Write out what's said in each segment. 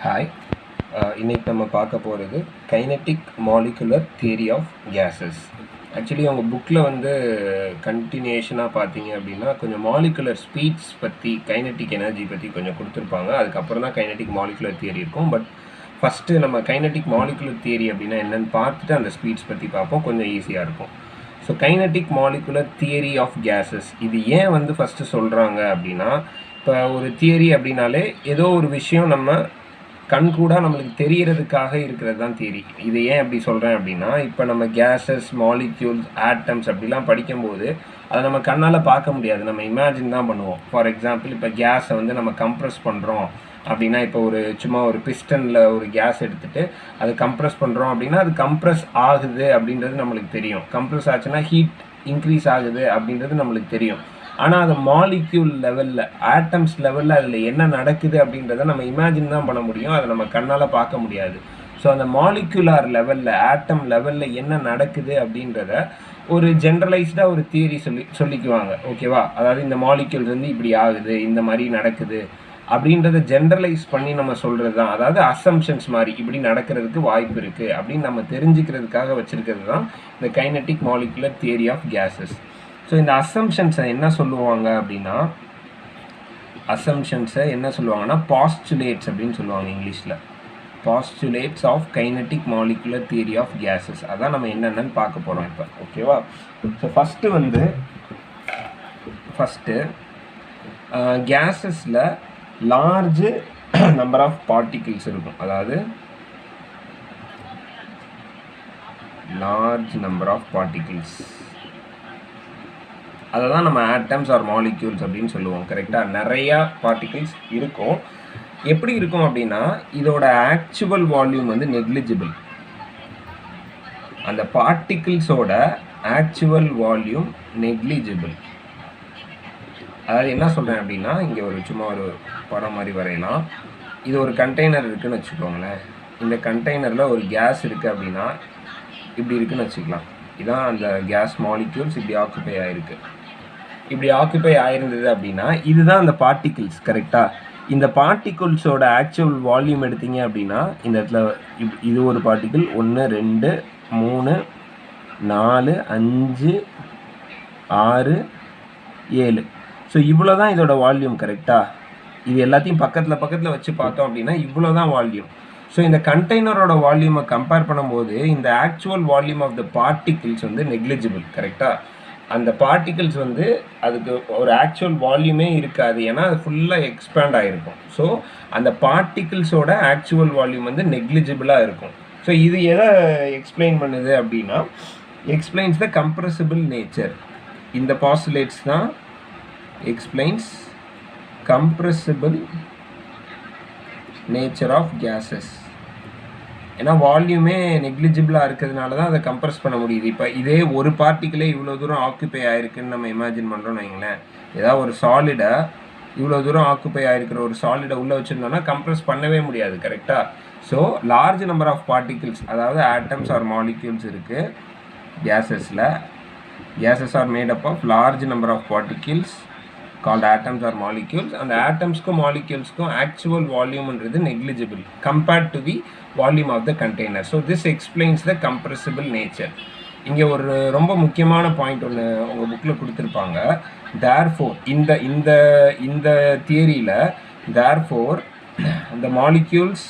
Hi, இன்னைக்கு நம்ம பார்க்க போகிறது kinetic molecular theory of gases. Actually அவங்க புக்கில் வந்து கண்டினியூஷனாக பார்த்தீங்க அப்படின்னா கொஞ்சம் மாலிகுலர் ஸ்பீட்ஸ் பற்றி, கைனெட்டிக் எனர்ஜி பற்றி கொஞ்சம் கொடுத்துருப்பாங்க. அதுக்கப்புறம் தான் கைனெட்டிக் மாலிகுலர் தியரி இருக்கும். பட் ஃபஸ்ட்டு நம்ம கைனெட்டிக் மாலிகுலர் தியரி அப்படின்னா என்னென்னு பார்த்துட்டு அந்த ஸ்பீட்ஸ் பற்றி பார்ப்போம், கொஞ்சம் ஈஸியாக இருக்கும். So kinetic molecular theory of gases இது ஏன் வந்து ஃபஸ்ட்டு சொல்கிறாங்க அப்படின்னா, இப்போ ஒரு தியரி அப்படின்னாலே ஏதோ ஒரு விஷயம் நம்ம கண்கூடா நம்மளுக்கு தெரியறதுக்காக இருக்கிறது தான் தியரி. இது ஏன் அப்படி சொல்கிறேன் அப்படின்னா, இப்போ நம்ம கேஸஸ், மாலிக்யூல்ஸ், ஆட்டம்ஸ் அப்படிலாம் படிக்கும்போது அதை நம்ம கண்ணால் பார்க்க முடியாது, நம்ம இமேஜின் தான் பண்ணுவோம். ஃபார் எக்ஸாம்பிள், இப்போ கேஸை வந்து நம்ம கம்ப்ரெஸ் பண்ணுறோம் அப்படின்னா, இப்போ சும்மா ஒரு பிஸ்டனில் ஒரு கேஸ் எடுத்துகிட்டு அது கம்ப்ரெஸ் பண்ணுறோம் அப்படின்னா அது கம்ப்ரெஸ் ஆகுது அப்படின்றது நம்மளுக்கு தெரியும். கம்ப்ரெஸ் ஆச்சுன்னா ஹீட் இன்க்ரீஸ் ஆகுது அப்படின்றது நம்மளுக்கு தெரியும். ஆனால் அது மாலிக்யூல் லெவலில், ஆட்டம்ஸ் லெவலில் அதில் என்ன நடக்குது அப்படின்றத நம்ம இமேஜின் தான் பண்ண முடியும், அதை நம்ம கண்ணால் பார்க்க முடியாது. ஸோ அந்த மாலிக்யூலார் லெவலில், ஆட்டம் லெவலில் என்ன நடக்குது அப்படின்றத ஒரு ஜென்ரலைஸ்டாக ஒரு தியரி சொல்லிக்குவாங்க. ஓகேவா? அதாவது இந்த மாலிக்யூல்ஸ் வந்து இப்படி ஆகுது, இந்த மாதிரி நடக்குது அப்படின்றத ஜென்ரலைஸ் பண்ணி நம்ம சொல்கிறது தான். அதாவது அசம்ஷன்ஸ் மாதிரி இப்படி நடக்கிறதுக்கு வாய்ப்பு இருக்குது அப்படின்னு நம்ம தெரிஞ்சுக்கிறதுக்காக வச்சுருக்கிறது தான் இந்த kinetic molecular theory of gases. So இந்த அசம்ஷன்ஸை என்ன சொல்லுவாங்க அப்படின்னா, பாஸ்டுலேட்ஸ் அப்படின்னு சொல்லுவாங்க இங்கிலீஷில். Postulates of kinetic molecular theory of gases. அதான் நம்ம என்னென்னு பார்க்க போகிறோம் இப்போ. ஓகேவா? ஸோ ஃபஸ்ட்டு கேஸஸில் லார்ஜ் நம்பர் ஆஃப் பார்ட்டிகிள்ஸ் இருக்கும். அதாவது லார்ஜ் நம்பர் ஆஃப் பார்ட்டிகிள்ஸ், அதை தான் நம்ம ஆட்டம்ஸ் ஆர் மாலிக்யூல்ஸ் அப்படின்னு சொல்லுவோம். கரெக்டாக? நிறையா பார்ட்டிகிள்ஸ் இருக்கும். எப்படி இருக்கும் அப்படின்னா, இதோட ஆக்சுவல் வால்யூம் வந்து நெக்லிஜிபிள். அந்த பார்ட்டிகிள்ஸோட ஆக்சுவல் வால்யூம் நெக்லிஜிபிள். அதாவது என்ன சொல்கிறேன் அப்படின்னா, இங்கே சும்மா ஒரு படம் மாதிரி வரையலாம். இது ஒரு கண்டெய்னர் இருக்குதுன்னு வச்சுக்கோங்களேன். இந்த கண்டெய்னரில் ஒரு கேஸ் இருக்குது அப்படின்னா இப்படி இருக்குதுன்னு வச்சுக்கலாம். இதுதான் அந்த கேஸ் மாலிக்யூல்ஸ் இப்படி ஆக்குப்பை ஆகிருக்கு. இப்படி ஆக்குப்பை ஆயிருந்தது அப்படின்னா இதுதான் அந்த பார்ட்டிகிள்ஸ். கரெக்டாக? இந்த பார்ட்டிகிள்ஸோட ஆக்சுவல் வால்யூம் எடுத்தீங்க அப்படின்னா இந்த இடத்துல இது ஒரு பார்ட்டிகிள், 1 2 3 4 5 6 7. ஸோ இவ்வளோ தான் இதோட வால்யூம். கரெக்டாக? இது எல்லாத்தையும் பக்கத்தில் வச்சு பார்த்தோம் அப்படின்னா இவ்வளோ தான் வால்யூம். ஸோ இந்த கண்டெய்னரோட வால்யூமை கம்பேர் பண்ணும்போது இந்த actual volume of the particles வந்து நெக்லிஜிபிள். கரெக்டாக? அந்த பார்ட்டிகிள்ஸ் வந்து அதுக்கு ஒரு ஆக்சுவல் வால்யூமே இருக்காது, ஏன்னா அது ஃபுல்லாக எக்ஸ்பேண்ட் ஆகிருக்கும். ஸோ அந்த பார்ட்டிகிள்ஸோட ஆக்சுவல் வால்யூம் வந்து நெக்லிஜிபிளாக இருக்கும். ஸோ இது எதை எக்ஸ்பிளைன் பண்ணுது அப்படின்னா, எக்ஸ்பிளைன்ஸ் த கம்ப்ரெசிபிள் நேச்சர். இந்த பாஸ்டுலேட்ஸ் தான் explains compressible nature of gases. ஏன்னா வால்யூமே நெக்லிஜிபிளாக இருக்கிறதுனால தான் அதை கம்ப்ரெஸ் பண்ண முடியுது. இப்போ இதே ஒரு பார்ட்டிக்கிளே இவ்வளோ தூரம் ஆக்குப்பை ஆகிருக்குன்னு நம்ம இமேஜின் பண்ணுறோன்னு வைங்களேன். ஏதாவது ஒரு சாலிடை, இவ்வளோ தூரம் ஆக்குப்பை ஆகிருக்கிற ஒரு சாலிடை உள்ளே வச்சுருந்தோன்னா கம்ப்ரெஸ் பண்ணவே முடியாது. கரெக்டாக? So large number of particles, அதாவது ஆட்டம்ஸ் ஆர் மாலிக்யூல்ஸ் இருக்குது கேஸஸில். Gases are made up of large number of particles called atoms or molecules. அந்த ஆட்டம்ஸ்க்கும் மாலிக்யூல்ஸ்க்கும் ஆக்சுவல் வால்யூம்ன்றது negligible compared to the volume of the container. So this explains the compressible nature. இங்கே ஒரு ரொம்ப முக்கியமான பாயிண்ட் ஒன்று உங்கள் புக்கில் கொடுத்துருப்பாங்க. therefore இந்த தியரியில் therefore the molecules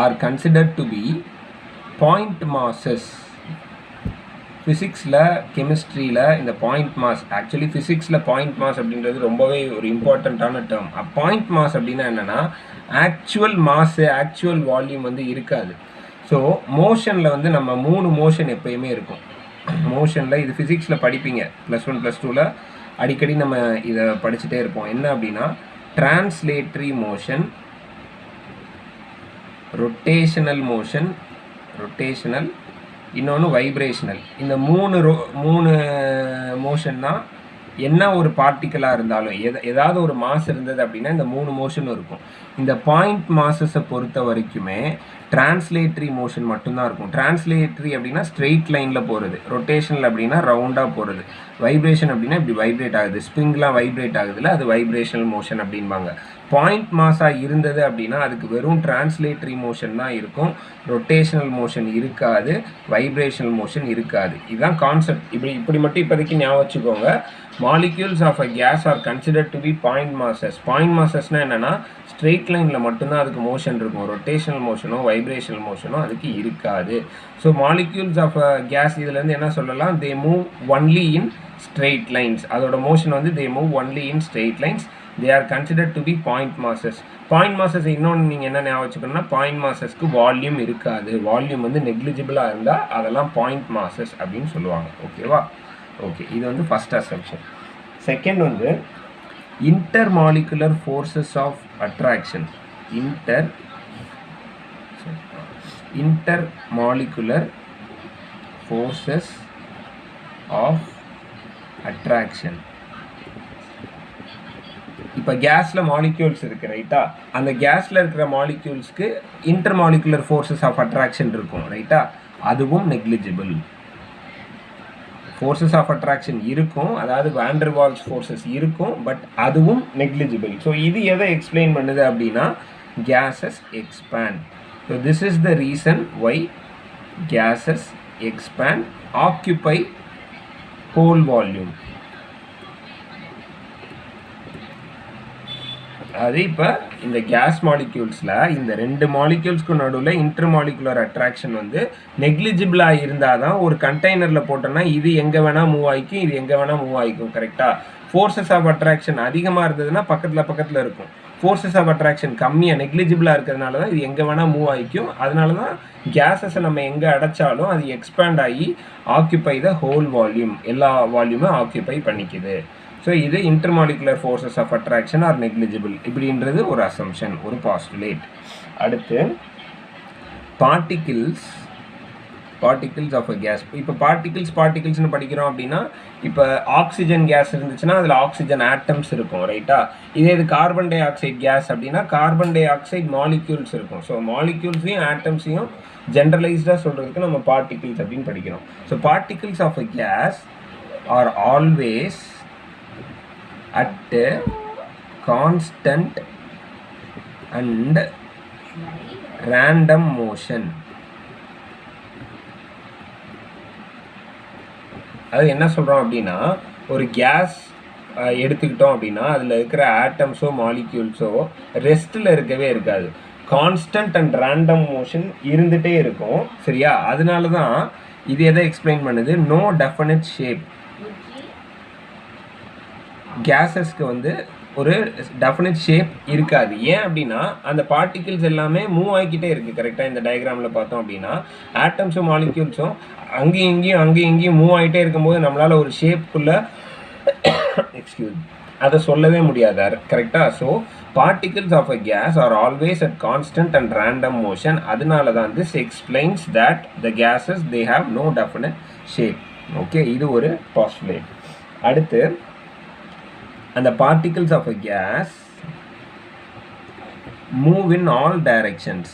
are considered to be point masses. ஃபிசிக்ஸில், கெமிஸ்ட்ரியில் இந்த பாயிண்ட் மாஸ், ஆக்சுவலி ஃபிசிக்ஸில் பாயிண்ட் மாஸ் அப்படின்றது ரொம்பவே ஒரு இம்பார்ட்டண்ட்டான டேர்ம். பாயிண்ட் மாஸ் அப்படின்னா என்னென்னா, ஆக்சுவல் மாஸு, ஆக்சுவல் வால்யூம் வந்து இருக்காது. ஸோ மோஷனில் வந்து நம்ம 3 மோஷன் எப்போயுமே இருக்கும். மோஷனில் இது ஃபிசிக்ஸில் படிப்பீங்க, +1 +2ல் அடிக்கடி நம்ம இதை படிச்சுட்டே இருப்போம். என்ன அப்படின்னா, டிரான்ஸ்லேட்டரி மோஷன், ரொட்டேஷனல் மோஷன், இன்னொன்று வைப்ரேஷனல். இந்த மூணு மோஷன் தான் என்ன ஒரு பார்ட்டிக்கலாக இருந்தாலும் ஏதாவது ஒரு மாஸ் இருந்தது அப்படின்னா இந்த 3 மோஷனும் இருக்கும். இந்த பாயிண்ட் மாஸஸை பொறுத்த வரைக்குமே டிரான்ஸ்லேட்டரி மோஷன் மட்டும்தான் இருக்கும். டிரான்ஸ்லேட்டரி அப்படின்னா ஸ்ட்ரெயிட் லைனில் போகிறது, ரொட்டேஷனில் அப்படின்னா ரவுண்டாக போகிறது, வைப்ரேஷன் அப்படின்னா இப்படி வைப்ரேட் ஆகுது, ஸ்ப்ரிங்லாம் வைப்ரேட் ஆகுதுல்ல, அது வைப்ரேஷனல் மோஷன் அப்படின்பாங்க. பாயிண்ட் மாஸாக இருந்தது அப்படின்னா அதுக்கு வெறும் டிரான்ஸ்லேட்டரி மோஷன் தான் இருக்கும், ரொட்டேஷனல் மோஷன் இருக்காது, வைப்ரேஷனல் மோஷன் இருக்காது. இதுதான் கான்செப்ட். இப்படி மட்டும் இப்போதைக்கு ஞாபகம் வச்சுக்கோங்க. Molecules of a gas are considered to be point masses. Point மாசஸ்னால் என்னென்னா ஸ்ட்ரெயிட் லைனில் மட்டும்தான் அதுக்கு மோஷன் இருக்கும், ரொட்டேஷனல் மோஷனோ வைப்ரேஷனல் மோஷனோ அதுக்கு இருக்காது. So molecules of a gas இதுலேருந்து என்ன சொல்லலாம், they move only in straight lines. அதோட மோஷன் வந்து they move only in straight lines. They are considered to be point masses. Point masses இன்னொன்று நீங்கள் என்ன ஞாபகம் வச்சுக்கணும்னா, பாயிண்ட் மாசஸ்க்கு வால்யூம் இருக்காது. வால்யூம் வந்து நெக்லிஜிபிளாக இருந்தால் அதெல்லாம் பாயிண்ட் மாசஸ் அப்படின்னு சொல்லுவாங்க. ஓகேவா? ஓகே, இது வந்து ஃபர்ஸ்ட் அசம்ப்ஷன். செகண்ட் வந்து intermolecular forces of attraction. Intermolecular forces of attraction. இப்போ கேஸில் மாலிக்யூல்ஸ் இருக்குது ரைட்டா, அந்த கேஸில் இருக்கிற மாலிக்யூல்ஸ்க்கு இன்டர்மாலிகுலர் ஃபோர்ஸஸ் ஆஃப் அட்ராக்ஷன் இருக்கும் ரைட்டா, அதுவும் நெக்லிஜிபிள். ஃபோர்ஸஸ் ஆஃப் அட்ராக்ஷன் இருக்கும், அதாவது வாண்டர் வால்ஸ் ஃபோர்ஸஸ் இருக்கும், பட் அதுவும் நெக்லிஜிபிள். ஸோ இது எதை எக்ஸ்பிளைன் பண்ணுது அப்படின்னா, gases expand. So this is the reason why gases expand, occupy whole volume. அது இப்போ இந்த கேஸ் மாலிக்யூல்ஸில் இந்த 2 மாலிக்யூல்ஸ்க்கு நடுவில் இன்டர்மாலிகுலர் அட்ராக்ஷன் வந்து நெக்லிஜிபிளாக இருந்தால் தான் ஒரு கண்டெய்னரில் போட்டோன்னா இது எங்கே வேணால் மூவ் ஆகிக்கும், இது எங்கே வேணால் மூவ் ஆகிக்கும். கரெக்டாக? ஃபோர்ஸஸ் ஆஃப் அட்ராக்ஷன் அதிகமாக இருந்ததுன்னா பக்கத்தில் இருக்கும். ஃபோர்ஸஸ் ஆஃப் அட்ராக்ஷன் கம்மியாக நெக்லிஜிபிளாக இருக்கிறதுனால தான் இது எங்கே வேணால் மூவ் ஆகிக்கும். அதனால தான் கேஸஸை நம்ம எங்கே அடைச்சாலும் அது எக்ஸ்பேண்ட் ஆகி ஆக்குபை த ஹோல் வால்யூம், எல்லா வால்யூமும் ஆக்குபை பண்ணிக்குது. ஸோ இது intermolecular forces of attraction are negligible இப்படின்றது ஒரு அசம்ஷன், ஒரு பாஸ்டுலேட். அடுத்து பார்ட்டிகிள்ஸ் ஆஃப் அ கேஸ். இப்போ பார்ட்டிகிள்ஸ்னு படிக்கிறோம் அப்படின்னா, இப்போ ஆக்சிஜன் கேஸ் இருந்துச்சுன்னா அதில் ஆக்சிஜன் ஆட்டம்ஸ் இருக்கும் ரைட்டா. இதே இது கார்பன் டை ஆக்சைடு கேஸ் அப்படின்னா கார்பன் டை ஆக்சைடு மாலிக்யூல்ஸ் இருக்கும். ஸோ மாலிக்யூல்ஸையும் ஆட்டம்ஸையும் ஜென்ரலைஸ்டாக சொல்கிறதுக்கு நம்ம பார்ட்டிகிள்ஸ் அப்படின்னு படிக்கிறோம். So particles of a gas are always at constant and random motion. அது என்ன சொல்கிறோம் அப்படின்னா, ஒரு கேஸ் எடுத்துக்கிட்டோம் அப்படின்னா அதில் இருக்கிற ஆட்டம்ஸோ மாலிக்யூல்ஸோ ரெஸ்ட்டில் இருக்கவே இருக்காது, கான்ஸ்டன்ட் அண்ட் ரேண்டம் மோஷன் இருந்துகிட்டே இருக்கும். சரியா? அதனால தான் இது எதை எக்ஸ்பிளைன் பண்ணுது, நோ டெஃபினட் ஷேப். கேஸஸ்க்கு வந்து ஒரு டெஃபினட் ஷேப் இருக்காது. ஏன் அப்படின்னா அந்த பார்ட்டிகிள்ஸ் எல்லாமே மூவ் ஆகிக்கிட்டே இருக்குது. கரெக்டாக இந்த டயக்ராமில் பார்த்தோம் அப்படின்னா ஆட்டம்ஸும் மாலிக்யூல்ஸும் அங்கேயும் இங்கேயும் மூவ் ஆகிட்டே இருக்கும்போது நம்மளால் ஒரு ஷேப்புக்குள்ளே அதை சொல்லவே முடியாது. கரெக்டாக? So particles of a gas are always at constant and random motion. அதனால தான் this explains that the gases they have no definite shape. Okay, இது ஒரு பாஸ்டுலேட். அடுத்து and the particles of a gas move in all directions.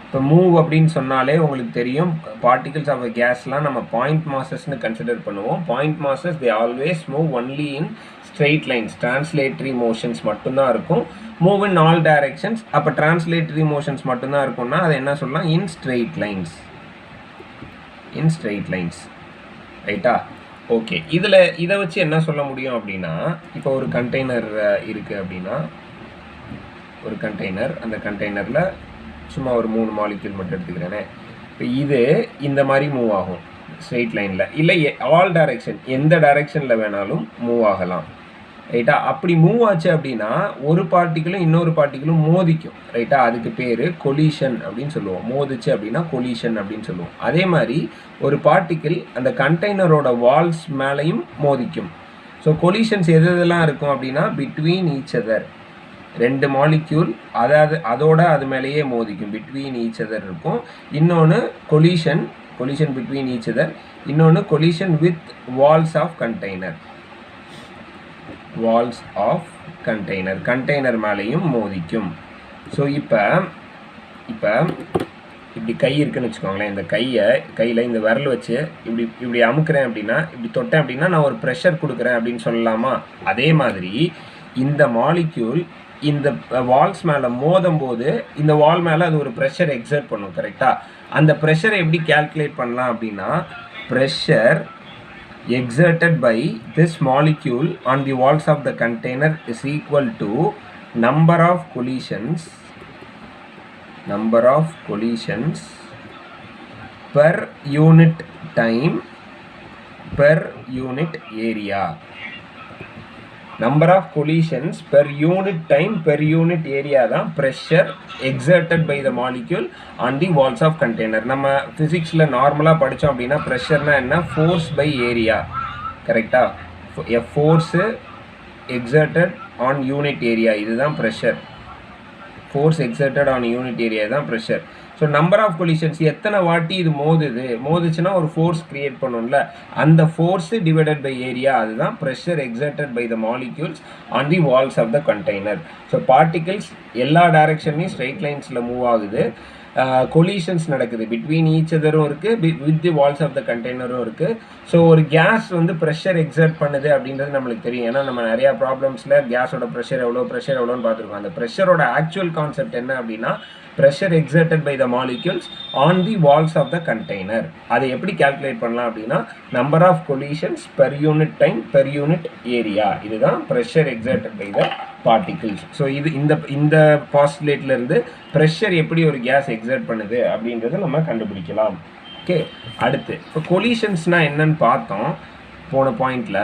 இப்போ move அப்படின்னு சொன்னாலே உங்களுக்கு தெரியும், பார்ட்டிகிள்ஸ் ஆஃப் அ கேஸ்லாம் நம்ம பாயிண்ட் மாசஸ்ன்னு கன்சிடர் பண்ணுவோம். Point masses they always move only in straight lines, translatory motions மட்டும்தான் இருக்கும். மூவ் இன் ஆல் டைரக்ஷன்ஸ், அப்போ டிரான்ஸ்லேட்டரி மோஷன்ஸ் மட்டும்தான் இருக்கும்னா அதை என்ன சொல்லலாம், இன் ஸ்ட்ரெயிட் லைன்ஸ். ரைட்டா? ஓகே, இதை வச்சு என்ன சொல்ல முடியும் அப்படின்னா, இப்போ ஒரு கண்டெய்னர் இருக்குது அப்படின்னா, ஒரு கண்டெய்னர், அந்த கண்டெய்னரில் சும்மா ஒரு 3 மாலிக்யூல் மட்டும் எடுத்துக்கிறேனே. இப்போ இது இந்த மாதிரி மூவ் ஆகும் ஸ்ட்ரெயிட் லைனில், இல்லை ஆல் டைரக்ஷன், எந்த டைரக்ஷனில் வேணாலும் மூவ் ஆகலாம். ரைட்டா? அப்படி மூவ் ஆச்சு அப்படின்னா ஒரு பார்ட்டிகளும் இன்னொரு பார்ட்டிகளும் மோதிக்கும். ரைட்டா? அதுக்கு பேர் கொலிஷன் அப்படின்னு சொல்லுவோம். மோதிச்சு அப்படின்னா கொலிஷன் அப்படின்னு சொல்லுவோம். அதே மாதிரி ஒரு பார்ட்டிக்கிள் அந்த கண்டெய்னரோட வால்ஸ் மேலேயும் மோதிக்கும். ஸோ கொலிஷன்ஸ் எதெல்லாம் இருக்கும் அப்படின்னா, பிட்வீன் ஈச் அதர், 2 மாலிக்யூல் அது மேலேயே மோதிக்கும், பிட்வீன் ஈச் அதர் இருக்கும். இன்னொன்று collision between each other. இன்னொன்று collision with walls of container. walls of container. container மேலேயும் மோதிக்கும். ஸோ இப்போ இப்படி கை இருக்குன்னு வச்சுக்கோங்களேன். இந்த கையில் இந்த விரல் வச்சு இப்படி அமுக்குறேன் அப்படின்னா, இப்படி தொட்டேன் அப்படின்னா நான் ஒரு ப்ரெஷர் கொடுக்குறேன் அப்படின்னு சொல்லலாமா? அதே மாதிரி இந்த மாலிக்யூல் இந்த வால்ஸ் மேலே மோதும் போது இந்த வால் மேலே அது ஒரு ப்ரெஷர் எக்ஸர்ட் பண்ணும். கரெக்டாக? அந்த ப்ரெஷரை எப்படி கால்குலேட் பண்ணலாம் அப்படின்னா, pressure exerted by this molecule on the walls of the container is equal to number of collisions per unit time per unit area. number of collisions per unit time per unit area தான் pressure exerted by the molecule on the walls of container. நம்ம physicsல நார்மலா படிச்சோம் அப்படின்னா pressureனா என்ன? force by area. கரெக்டா? a force exerted on unit area, இதுதான் pressure. force exerted on unit area தான் pressure. So number of collisions எத்தனை வாட்டி இது மோதுச்சுன்னா ஒரு ஃபோர்ஸ் கிரியேட் பண்ணும்ல, அந்த ஃபோர்ஸு டிவைடட் பை ஏரியா, அதுதான் pressure exerted by the molecules on the walls of the container. So particles எல்லா டைரக்ஷன்லையும் ஸ்ட்ரெயிட் லைன்ஸில் மூவ் ஆகுது. கொலிஷன்ஸ் நடக்குது பிட்வீன் ஈச் அதரும் இருக்குது, with the walls of the கண்டெய்னரும் இருக்குது. ஸோ ஒரு கேஸ் வந்து ப்ரெஷர் எக்ஸர்ட் பண்ணுது அப்படின்றது நம்மளுக்கு தெரியும். ஏன்னா நம்ம நிறையா ப்ராப்ளம்ஸில் கேஸோட ப்ரெஷர் எவ்வளோன்னு பார்த்துருக்கோம். அந்த ப்ரெஷரோட ஆக்சுவல் கான்செப்ட் என்ன அப்படின்னா, pressure exerted by the molecules on the walls of the container. அதை எப்படி calculate பண்ணலாம் அப்படின்னா, number of collisions per unit time per unit area, இதுதான் pressure exerted by the particles. So இது இந்த பாஸ்டுலேட்ல இருந்து pressure எப்படி ஒரு கேஸ் எக்ஸர்ட் பண்ணுது அப்படின்றத நம்ம கண்டுபிடிக்கலாம். ஓகே, அடுத்து இப்போ கொலிஷன்ஸ்னால் என்னன்னு பார்த்தோம் போன பாயிண்டில்.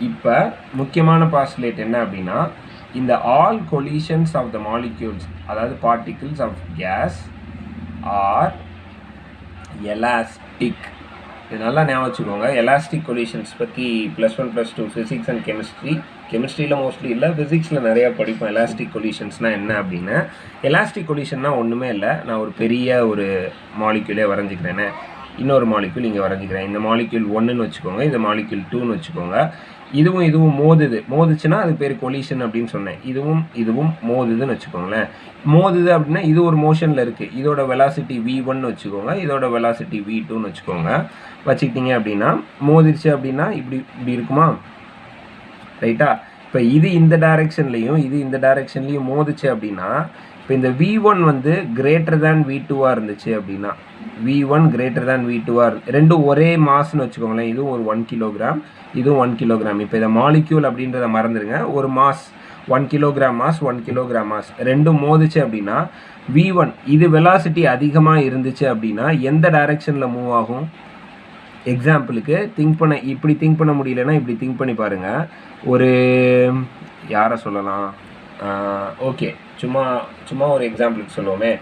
இப்போ முக்கியமான பாஸ்டுலேட் என்ன அப்படின்னா, இந்த all collisions of the molecules, அதாவது particles of gas are elastic. இது நல்லா ஞாபகம் வச்சுக்கோங்க. எலாஸ்டிக் கொலிஷன்ஸ் பற்றி +1 +2 ஃபிசிக்ஸ் அண்ட் கெமிஸ்ட்ரியில் மோஸ்ட்லி இல்லை, ஃபிசிக்ஸில் நிறையா படிப்போம். எலாஸ்டிக் கொலிஷன்ஸ்னால் என்ன அப்படின்னு. எலாஸ்டிக் கொலிஷன்னா ஒன்றுமே இல்லை, நான் ஒரு பெரிய ஒரு மாலிக்யூலே வரைஞ்சிக்கிறேன்னு, இன்னொரு மாலிக்யூல் இங்கே வரைஞ்சிக்கிறேன். இந்த மாலிக்யூல் 1ன்னு வச்சுக்கோங்க, இந்த மாலிக்யூல் 2ன்னு வச்சுக்கோங்க. இதுவும் மோதுச்சுன்னா அது பேர் கொலிஷன் அப்படின்னு சொன்னேன். இதுவும் மோதுதுன்னு வச்சுக்கோங்களேன். மோதுது அப்படின்னா இது ஒரு மோஷனில் இருக்குது. இதோட வெலாசிட்டி v1 வச்சுக்கோங்க, இதோட வெலாசிட்டி v2ன்னு வச்சுக்கோங்க. வச்சுக்கிட்டீங்க அப்படின்னா மோதிருச்சு அப்படின்னா இப்படி இருக்குமா? ரைட்டா? இப்போ இது இந்த டைரெக்ஷன்லையும் இது இந்த டைரெக்ஷன்லையும் மோதுச்சு அப்படின்னா, இப்போ இந்த v1 வந்து greater than v2 இருந்துச்சு அப்படின்னா, v1 greater than v2 ரெண்டும் ஒரே மாஸ்ன்னு வச்சுக்கோங்களேன். இதுவும் ஒரு 1 கிலோகிராம், இதுவும் 1 கிலோகிராம். இப்போ இதை மாலிக்யூல் அப்படின்றத மறந்துடுங்க. ஒரு mass 1 kilogram mass 1 kilogram mass ரெண்டும் மோதுச்சு அப்படின்னா, v1 இது வெலாசிட்டி அதிகமாக இருந்துச்சு அப்படின்னா எந்த டைரெக்ஷனில் மூவ் ஆகும்? எக்ஸாம்பிளுக்கு இப்படி திங்க் பண்ண முடியலன்னா இப்படி திங்க் பண்ணி பாருங்கள். ஒரு யாரை சொல்லலாம்? ஓகே, சும்மா ஒரு எக்ஸாம்பிளுக்கு சொல்லுவோமே.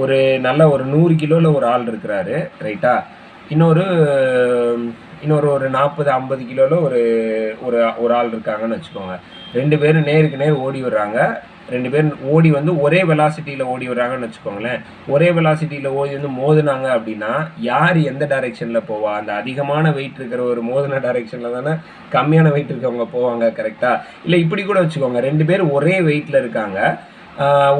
ஒரு 100 கிலோவில் ஒரு ஆள் இருக்கிறாரு, ரைட்டா? இன்னொரு ஒரு 40-50 கிலோவில் ஒரு ஆள் இருக்காங்கன்னு வச்சுக்கோங்க. 2 பேரும் நேருக்கு நேர் ஓடி வர்றாங்க. 2 பேரும் ஓடி வந்து ஒரே வெலாசிட்டியில் ஓடி வர்றாங்கன்னு வச்சுக்கோங்களேன். ஒரே வெலாசிட்டியில் ஓடி வந்து மோதுனாங்க அப்படின்னா யார் எந்த டைரெக்ஷனில் போவா? அந்த அதிகமான வெயிட் இருக்கிற ஒரு மோதின டைரெக்ஷனில் தானே கம்மியான வெயிட் இருக்கவங்க போவாங்க. கரெக்டாக? இல்லை இப்படி கூட வச்சுக்கோங்க, 2 பேர் ஒரே வெயிட்டில் இருக்காங்க.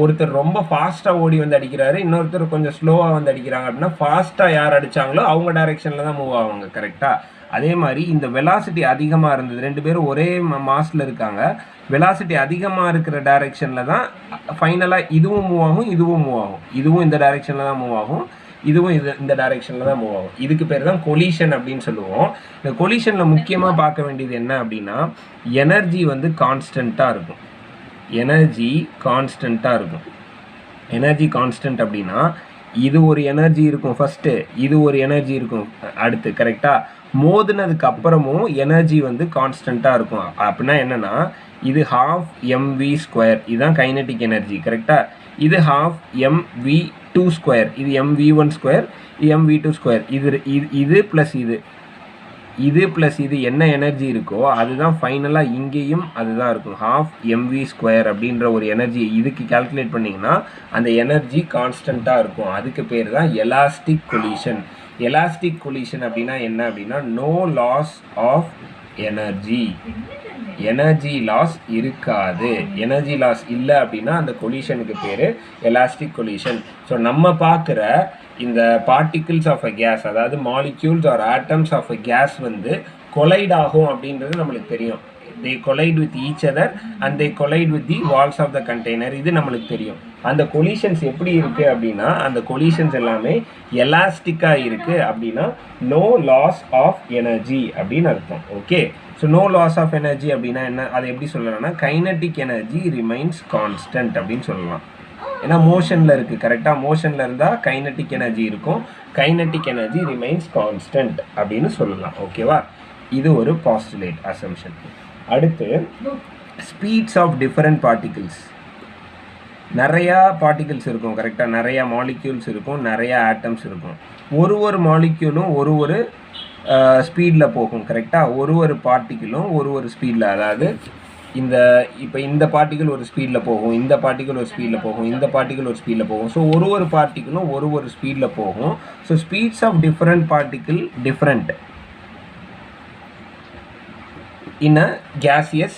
ஒருத்தர் ரொம்ப ஃபாஸ்ட்டாக ஓடி வந்து அடிக்கிறாரு, இன்னொருத்தர் கொஞ்சம் ஸ்லோவாக வந்து அடிக்கிறாங்க அப்படின்னா ஃபாஸ்ட்டாக யார் அடித்தாங்களோ அவங்க டைரெக்ஷனில் தான் மூவ் ஆவாங்க. கரெக்டாக? அதே மாதிரி இந்த வெலாசிட்டி அதிகமாக இருந்தது, 2 பேரும் ஒரே மாஸில் இருக்காங்க, வெலாசிட்டி அதிகமாக இருக்கிற டைரெக்ஷனில் தான் ஃபைனலாக இதுவும் மூவ் ஆகும், இதுவும் மூவ் ஆகும். இதுவும் இந்த டைரெக்ஷனில் தான் மூவ் ஆகும், இதுவும் இந்த டைரெக்ஷனில் தான் மூவ் ஆகும். இதுக்கு பேர் தான் கொலிஷன் அப்படின்னு சொல்லுவோம். இந்த கொலிஷனில் முக்கியமாக பார்க்க வேண்டியது என்ன அப்படின்னா, எனர்ஜி வந்து கான்ஸ்டண்ட்டாக இருக்கும். எனர்ஜி கான்ஸ்டன்ட் அப்படின்னா இது ஒரு எனர்ஜி இருக்கும் ஃபஸ்ட்டு, இது ஒரு எனர்ஜி இருக்கும் அடுத்து. கரெக்டாக? மோதுனதுக்கு அப்புறமும் எனர்ஜி வந்து கான்ஸ்டண்ட்டாக இருக்கும். அப்படின்னா என்னென்னா, இது ½mv², இதுதான் கைனெட்டிக் எனர்ஜி. கரெக்டாக? இது ½ mv², இது mv1², இது mv2². இது ப்ளஸ் இது ப்ளஸ் இது என்ன எனர்ஜி இருக்கோ அதுதான் ஃபைனலாக இங்கேயும் அதுதான் இருக்கும். ½ mv² அப்படின்ற ஒரு எனர்ஜி இதுக்கு கால்குலேட் பண்ணிங்கன்னா அந்த எனர்ஜி கான்ஸ்டண்ட்டாக இருக்கும். அதுக்கு பேர் தான் எலாஸ்டிக் கொலிஷன். எலாஸ்டிக் கொலிஷன் அப்படின்னா என்ன அப்படின்னா no loss of energy, energy loss இருக்காது. எனர்ஜி லாஸ் இல்லை அப்படின்னா அந்த கொலிஷனுக்கு பேர் எலாஸ்டிக் கொலிஷன். ஸோ நம்ம பார்க்குற இந்த பார்ட்டிகிள்ஸ் ஆஃப் அ கேஸ், அதாவது molecules or atoms of a gas வந்து கொலைட் ஆகும் அப்படின்றது நம்மளுக்கு தெரியும். they collide with each other and they collide with the walls of the container. இது நம்மளுக்கு தெரியும். அந்த collisions எப்படி இருக்கு அப்படின்னா அந்த collisions எல்லாமே எலாஸ்டிக்கா இருக்கு அப்படின்னா no loss of energy அப்படின்னு அர்த்தம். Okay, so no loss of energy அப்படின்னா என்ன, அதை எப்படி சொல்லலாம்னா kinetic energy remains constant அப்படின்னு சொல்லலாம். ஏன்னா மோஷனில் இருக்குது, கரெக்டாக மோஷனில் இருந்தால் கைனட்டிக் எனர்ஜி இருக்கும், கைனட்டிக் எனர்ஜி ரிமைன்ஸ் கான்ஸ்டன்ட் அப்படின்னு சொல்லலாம். ஓகேவா, இது ஒரு பாஸ்டுலேட் அசம்ஷன். அடுத்து ஸ்பீட்ஸ் ஆஃப் டிஃபரெண்ட் பார்ட்டிகிள்ஸ். நிறையா பார்ட்டிகிள்ஸ் இருக்கும், கரெக்டாக நிறையா மாலிக்யூல்ஸ் இருக்கும், நிறையா ஆட்டம்ஸ் இருக்கும். ஒரு மாலிக்யூலும் ஒரு ஸ்பீடில் போகும், கரெக்டாக ஒரு பார்ட்டிகிளும் ஒரு ஸ்பீடில், அதாவது இப்போ இந்த பார்ட்டிகிள் ஒரு ஸ்பீடில் போகும், இந்த பார்ட்டிகிள் ஒரு ஸ்பீடில் போகும், இந்த பார்ட்டிகிள் ஒரு ஸ்பீடில் போகும். ஸோ ஒரு பார்ட்டிகிளும் ஒரு ஸ்பீடில் போகும். So speeds of different particle different in a gaseous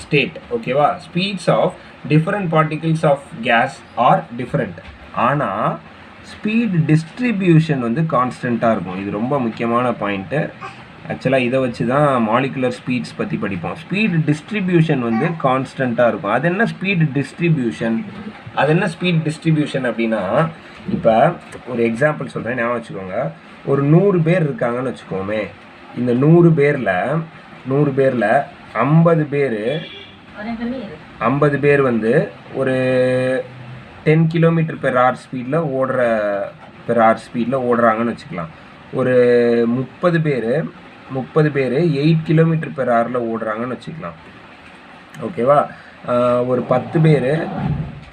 state. ஓகேவா, speeds of different particles of gas are different. ஆனால் ஸ்பீட் டிஸ்ட்ரிபியூஷன் வந்து கான்ஸ்டண்ட்டாக இருக்கும். இது ரொம்ப முக்கியமான பாயிண்ட்டு. ஆக்சுவலாக இதை வச்சு தான் மாலிகுலர் ஸ்பீட்ஸ் பற்றி படிப்போம். ஸ்பீட் டிஸ்ட்ரிபியூஷன் வந்து கான்ஸ்டண்ட்டாக இருக்கும். அது என்ன ஸ்பீட் டிஸ்ட்ரிபியூஷன், அப்படின்னா இப்போ ஒரு எக்ஸாம்பிள் சொல்கிறேன், ஞாபகம் வச்சுக்கோங்க. ஒரு 100 பேர் இருக்காங்கன்னு வச்சுக்கோமே. இந்த 100 பேரில் 50 பேர் வந்து ஒரு 10 km/h ஸ்பீடில் ஓடுறாங்கன்னு வச்சுக்கலாம். ஒரு 30 பேர் 8 km/h ஓடுறாங்கன்னு வச்சுக்கலாம். ஓகேவா, ஒரு 10 பேர்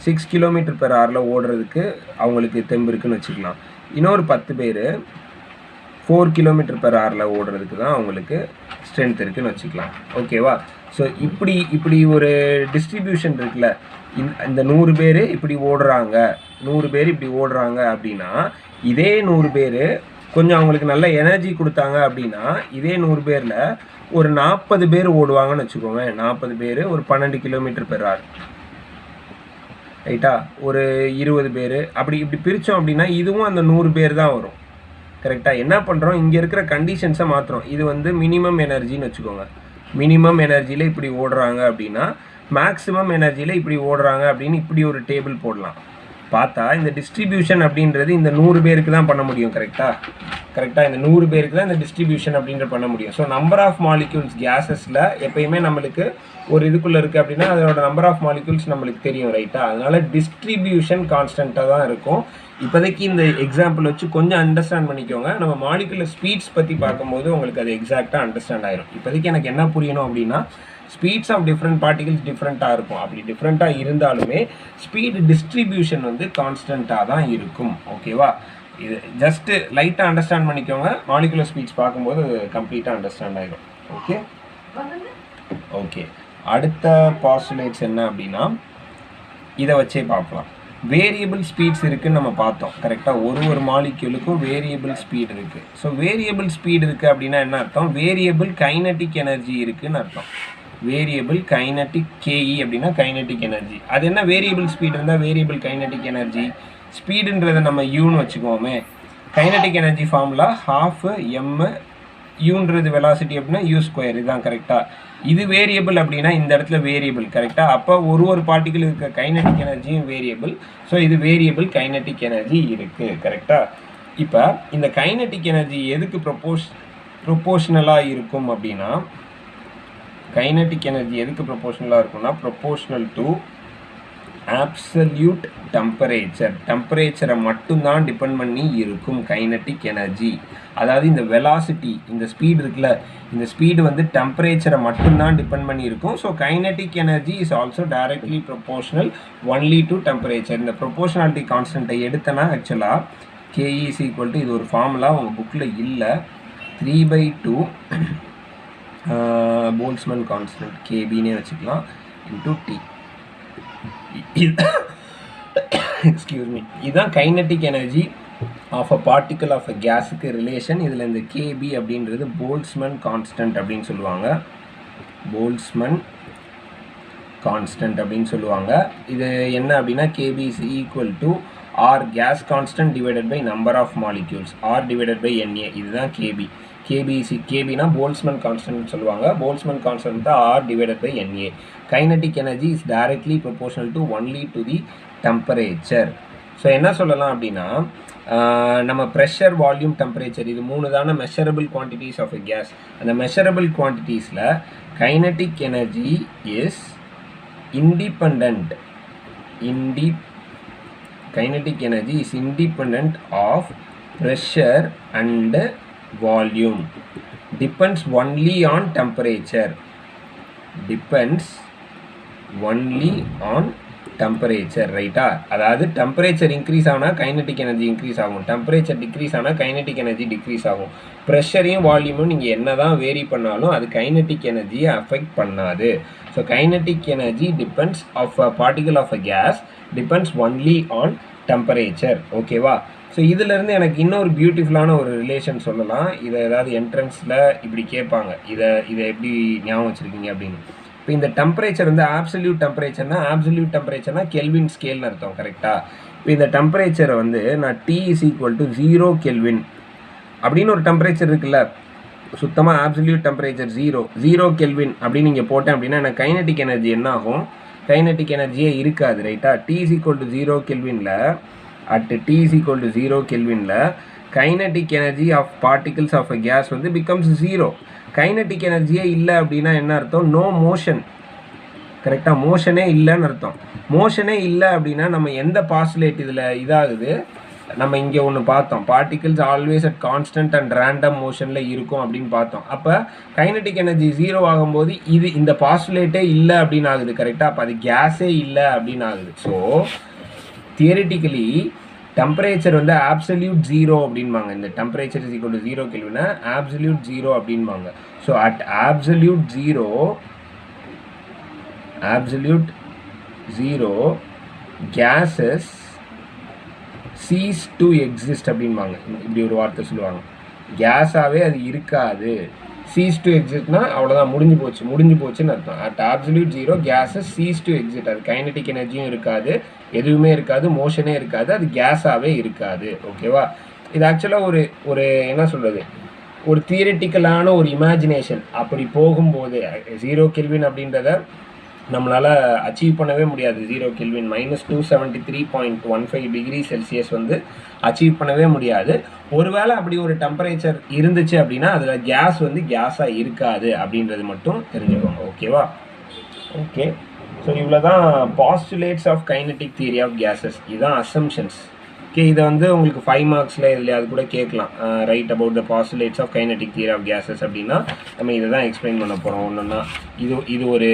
6 km/h ஓடுறதுக்கு அவங்களுக்கு தெம்பு இருக்குன்னு வச்சுக்கலாம். இன்னொரு 10 பேர் 4 km/h ஓடுறதுக்கு தான் அவங்களுக்கு ஸ்ட்ரென்த் இருக்குன்னு வச்சுக்கலாம். ஓகேவா, ஸோ இப்படி ஒரு டிஸ்ட்ரிபியூஷன் இருக்குல்ல. இந்த 100 பேர் இப்படி ஓடுறாங்க, 100 பேர் இப்படி ஓடுறாங்க அப்படின்னா இதே 100 பேர் கொஞ்சம் அவங்களுக்கு நல்ல எனர்ஜி கொடுத்தாங்க அப்படின்னா இதே 100 பேரில் ஒரு 40 பேர் ஓடுவாங்கன்னு வச்சுக்கோங்க. 40 பேர் ஒரு 12 km/h, ரைட்டா. ஒரு 20 பேர் இப்படி பிரித்தோம் அப்படின்னா இதுவும் அந்த 100 பேர் தான் வரும். கரெக்டாக என்ன பண்ணுறோம், இங்கே இருக்கிற கண்டிஷன்ஸை மாற்றுறோம். இது வந்து மினிமம் எனர்ஜின்னு வச்சுக்கோங்க. மினிமம் எனர்ஜியில் இப்படி ஓடுறாங்க அப்படின்னா மேக்ஸிமம் எனர்ஜியில் இப்படி ஓடுறாங்க அப்படின்னு இப்படி ஒரு டேபிள் போடலாம். பார்த்தா இந்த டிஸ்ட்ரிபியூஷன் அப்படின்றது இந்த 100 பேருக்கு தான் பண்ண முடியும். கரெக்டாக இந்த 100 பேருக்கு தான் இந்த டிஸ்ட்ரிபியூஷன் அப்படின்றது பண்ண முடியும். ஸோ நம்பர் ஆஃப் மாலிக்யூல்ஸ் கேஸஸில் எப்பயுமே நம்மளுக்கு ஒரு இதுக்குள்ளே இருக்குது அப்படின்னா அதோட நம்பர் ஆஃப் மாலிக்யூல்ஸ் நம்மளுக்கு தெரியும், ரைட்டா. அதனால டிஸ்ட்ரிபியூஷன் கான்ஸ்டண்ட்டாக தான் இருக்கும். இப்போதைக்கு இந்த எக்ஸாம்பிள் வச்சு கொஞ்சம் அண்டர்ஸ்டாண்ட் பண்ணிக்கோங்க. நம்ம மாலிகுலர் ஸ்பீட்ஸ் பற்றி பார்க்கும்போது உங்களுக்கு அது எக்ஸாக்டாக அண்டர்ஸ்டாண்ட் ஆயிரும். இப்போதைக்கு எனக்கு என்ன புரியணும் அப்படின்னா ஸ்பீட்ஸ் ஆஃப் டிஃப்ரெண்ட் பார்ட்டிகிள்ஸ் டிஃப்ரெண்ட்டாக இருக்கும். அப்படி டிஃப்ரெண்ட்டாக இருந்தாலுமே ஸ்பீட் டிஸ்ட்ரிபியூஷன் வந்து கான்ஸ்டண்ட்டாக தான் இருக்கும். ஓகேவா, இது ஜஸ்ட்டு லைட்டாக அண்டர்ஸ்டாண்ட் பண்ணிக்கோங்க. மாலிகுலர் ஸ்பீட்ஸ் பார்க்கும்போது கம்ப்ளீட்டாக அண்டர்ஸ்டாண்ட் ஆகிடும். ஓகே, அடுத்த பாஸ்டுலேட்ஸ் என்ன அப்படின்னா இதை வச்சே பார்க்கலாம். வேரியபிள் ஸ்பீட்ஸ் இருக்குதுன்னு நம்ம பார்த்தோம், கரெக்டாக. ஒரு மாலிக்யூலுக்கும் வேரியபிள் ஸ்பீட் இருக்குது. ஸோ வேரியபிள் ஸ்பீட் இருக்குது அப்படின்னா என்ன அர்த்தம், வேரியபிள் கைனட்டிக் எனர்ஜி இருக்குதுன்னு அர்த்தம். வேரியபிள் கைனட்டிக் கேஇ அப்படின்னா கைனட்டிக் எனர்ஜி. அது என்ன, வேரியபிள் ஸ்பீட் இருந்தால் வேரியபிள் கைனட்டிக் எனர்ஜி. ஸ்பீடுன்றதை நம்ம யூன்னு வச்சுக்கோமே. கைனட்டிக் எனர்ஜி ஃபார்முலா 12m, யூன்றது வெலாசிட்டி அப்படின்னா u², இதுதான் கரெக்டாக. இது வேரியபிள் அப்படின்னா இந்த இடத்துல வேரியபிள், கரெக்டாக. அப்போ ஒரு பார்ட்டிகிள் இருக்க கைனட்டிக் எனர்ஜியும் வேரியபிள். ஸோ இது வேரியபிள் கைனட்டிக் எனர்ஜி இருக்குது, கரெக்டாக. இப்போ இந்த கைனட்டிக் எனர்ஜி எதுக்கு ப்ரொபோஷ்னலாக இருக்கும் அப்படின்னா கைனட்டிக் எனர்ஜி எதுக்கு ப்ரொபோஷ்னலாக இருக்கும்னா ப்ரொபோஷ்னல் டு ஆப்சல்யூட் டெம்பரேச்சரை மட்டும்தான் டிபெண்ட் பண்ணி இருக்கும் கைனட்டிக் எனர்ஜி. அதாவது இந்த வெலாசிட்டி, இந்த ஸ்பீடு இருக்குல்ல, இந்த ஸ்பீடு வந்து டெம்பரேச்சரை மட்டும்தான் டிபெண்ட் பண்ணி இருக்கும். So kinetic energy is also directly proportional only to temperature. இந்த ப்ரொபோஷ்னாலிட்டி கான்ஸ்டன்ட்டை எடுத்தனா ஆக்சுவலாக கேஇ இஸ் ஈக்குவல் டு, இது ஒரு ஃபார்முலா உங்கள் புக்கில் இல்லை, 3/2 போல்ட்ஸ்மேன் கான்ஸ்டன்ட் கேபின்னே வச்சுக்கலாம் இன்டூ டி. எக்ஸ்கியூஸ் மீ, இதுதான் kinetic energy of a particle of a கேஸுக்கு ரிலேஷன். இதில் இந்த கேபி அப்படின்றது போல்ட்ஸ்மேன் கான்ஸ்டன்ட் அப்படின்னு சொல்லுவாங்க. போல்ட்ஸ்மேன் கான்ஸ்டன்ட் அப்படின்னு சொல்லுவாங்க. இது என்ன அப்படின்னா KB is equal to R gas constant divided by number of molecules, R divided by NA. இதுதான் கேபி. கேபினா போல்ட்ஸ்மேன் கான்ஸ்டன்ட் சொல்லுவாங்க. போல்ட்ஸ்மேன் கான்ஸ்டன்ட் தான் R divided by NA. Kinetic energy is directly proportional to only to the temperature. So என்ன சொல்லலாம் அப்படின்னா நம்ம pressure, volume, temperature இது 3 தான measurable quantities of a gas. அந்த மெஷரபிள் குவான்டிட்டிஸில் kinetic energy is independent kinetic energy is independent of pressure and volume, depends only on temperature, ரைட்டா? அதாவது டெம்பரேச்சர் இன்க்ரீஸ் ஆனால் கைனடிக் எனர்ஜி இன்க்ரீஸ் ஆகும், டெம்பரேச்சர் டிக்ரீஸ் ஆனால் kinetic energy degrees ஆகும். ப்ரெஷரையும் வால்யூமும் நீங்கள் என்ன தான் வேரி பண்ணாலும் அது கைனடிக் எனர்ஜியை அஃபெக்ட் பண்ணாது. So kinetic energy depends of a particle of a gas depends only on temperature. ஓகேவா? ஸோ இதிலேருந்து எனக்கு இன்னொரு பியூட்டிஃபுல்லான ஒரு ரிலேஷன் சொல்லலாம். இதை ஏதாவது என்ட்ரன்ஸில் இப்படி கேட்பாங்க, இதை எப்படி ஞாபகம் வச்சுருக்கீங்க அப்படின்னு. இப்போ இந்த டெம்பரேச்சர் வந்து ஆப்சல்யூட் டெம்பரேச்சர்னா கெல்வின் ஸ்கேல்னு அர்த்தம், கரெக்டாக? இப்போ இந்த டெம்பரேச்சரை வந்து நான் T is equal to 0 kelvin அப்படின்னு ஒரு டெம்பரேச்சர் இருக்குல்ல, சுத்தமாக ஆப்சல்யூட் டெம்பரேச்சர் 0 கெல்வின் அப்படின்னு நீங்கள் போட்டேன் அப்படின்னா எனக்கு கைனடிக் எனர்ஜி என்ன ஆகும்? கைனடிக் எனர்ஜியே இருக்காது, ரைட்டா? T இஸ் ஈக்குவல் டு 0 கெல்வினில் kinetic energy of particles of a gas வந்து பிகம்ஸ் 0. கைனடிக் எனர்ஜியே இல்லை அப்படின்னா என்ன அர்த்தம்? நோ மோஷன், கரெக்டாக? மோஷனே இல்லைன்னு அர்த்தம். மோஷனே இல்லை அப்படின்னா நம்ம எந்த பாஸ்டுலேட் இதில் இதாகுது? நம்ம இங்கே ஒன்று பார்த்தோம், particles always at constant and random மோஷனில் இருக்கும் அப்படின்னு பார்த்தோம். அப்போ கைனடிக் எனர்ஜி 0 ஆகும்போது இந்த பாஸ்டுலேட்டே இல்லை அப்படின்னு ஆகுது, கரெக்டாக? அப்போ அது கேஸே இல்லை அப்படின்னு ஆகுது. ஸோ தியரிட்டிக்கலி டெம்பரேச்சர் வந்து ஆப்சல்யூட் 0 அப்படின்பாங்க. இந்த டெம்பரேச்சர் இஸ் ஈக்குவல் டு 0 கெல்வினா ஆப்சல்யூட் 0 அப்படின்பாங்க. So at absolute 0 gases cease to exist அப்படின்பாங்க. இப்படி ஒரு வார்த்தை சொல்லுவாங்க. கேஸாகவே அது இருக்காது. cease to existனா அவ்வளோதான், முடிஞ்சு போச்சுன்னு அர்த்தம். At absolute 0 gases cease to exist. அது கைனடிக் எனர்ஜியும் இருக்காது, எதுவுமே இருக்காது, மோஷனே இருக்காது, அது கேஸாகவே இருக்காது. ஓகேவா? இது ஆக்சுவலாக ஒரு என்ன சொல்கிறது, ஒரு தியரிட்டிக்கலான ஒரு இமேஜினேஷன். அப்படி போகும்போது 0 கெல்வின் அப்படின்றத நம்மளால் அச்சீவ் பண்ணவே முடியாது. 0 கெல்வின் -273.15 டிகிரி செல்சியஸ் வந்து அச்சீவ் பண்ணவே முடியாது. ஒருவேளை அப்படி ஒரு டெம்பரேச்சர் இருந்துச்சு அப்படின்னா அதில் கேஸ் வந்து கேஸாக இருக்காது அப்படின்றது மட்டும் தெரிஞ்சுக்கோங்க. ஓகேவா? ஓகே. ஸோ இவ்வளோ தான் postulates of kinetic theory of gases. இதுதான் அசம்ஷன்ஸ். ஓகே, இதை வந்து உங்களுக்கு 5 மார்க்ஸில் இதில் அது கூட கேட்கலாம். Right about the postulates of kinetic theory of gases அப்படின்னா நம்ம இதை தான் எக்ஸ்பிளைன் பண்ண போகிறோம். ஒன்றுன்னா இது ஒரு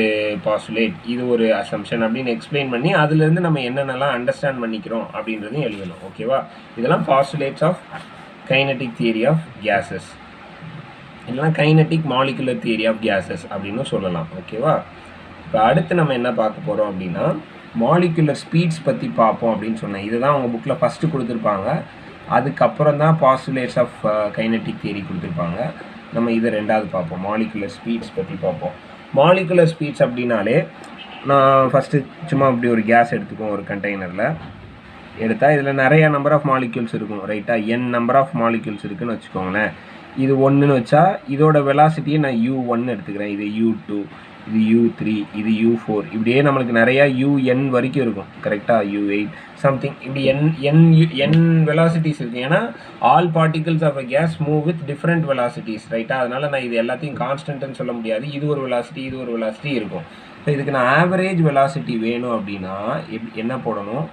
பாஸ்டுலேட், இது ஒரு அசம்ஷன் அப்படின்னு எக்ஸ்பிளைன் பண்ணி அதுலேருந்து நம்ம என்னென்னலாம் அண்டர்ஸ்டாண்ட் பண்ணிக்கிறோம் அப்படின்றதையும் எழுதணும். ஓகேவா? இதெல்லாம் postulates of kinetic theory of gases, இல்லைனா kinetic molecular theory of gases அப்படின்னு சொல்லலாம். ஓகேவா? இப்போ அடுத்து நம்ம என்ன பார்க்க போகிறோம் அப்படின்னா மாலிகுலர் ஸ்பீட்ஸ் பற்றி பார்ப்போம் அப்படின்னு சொன்னேன். இதுதான் அவங்க புக்கில் ஃபஸ்ட்டு கொடுத்துருப்பாங்க. அதுக்கப்புறம் தான் பாஸ்டுலேட்ஸ் ஆஃப் கைனடிக் தியரி கொடுத்துருப்பாங்க. நம்ம இதை ரெண்டாவது பார்ப்போம், மாலிகுலர் ஸ்பீட்ஸ் பற்றி பார்ப்போம். மாலிகுலர் ஸ்பீட்ஸ் அப்படின்னாலே நான் ஃபஸ்ட்டு சும்மா இப்படி ஒரு கேஸ் எடுத்துக்குவோம். ஒரு கண்டெய்னரில் எடுத்தால் இதில் நிறைய நம்பர் ஆஃப் மாலிக்யூல்ஸ் இருக்கும், ரைட்டாக? n நம்பர் ஆஃப் மாலிக்யூல்ஸ் இருக்குதுன்னு வச்சுக்கோங்களேன். இது 1ன்னு வச்சா இதோட வெலாசிட்டியை நான் U1 எடுத்துக்கிறேன், இது U2, இது U3, இது U4, இப்படியே நம்மளுக்கு நிறையா UN வரைக்கும் இருக்கும், கரெக்டாக? U8 சம்திங் இப்படி n வெலாசிட்டிஸ் இருக்குது. ஏன்னா all particles of a gas move with different velocities, ரைட்டாக? அதனால் நான் இது எல்லாத்தையும் கான்ஸ்டன்ட்னு சொல்ல முடியாது. இது ஒரு வெலாசிட்டி இருக்கும். ஸோ இதுக்கு நான் ஆவரேஜ் வெலாசிட்டி வேணும் அப்படின்னா என்ன போடணும்?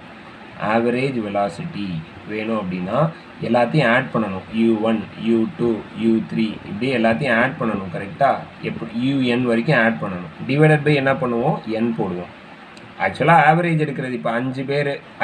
ஆவரேஜ் வெலாசிட்டி வேணும் அப்படின்னா எல்லாத்தையும் ஆட் பண்ணணும். U1, U2, U3 இப்படி எல்லாத்தையும் ஆட் பண்ணணும், கரெக்டாக? எப்படி UN வரைக்கும் ஆட் பண்ணணும். டிவைடட் பை என்ன பண்ணுவோம்? n போடுவோம். ஆக்சுவலாக ஆவரேஜ் எடுக்கிறது இப்போ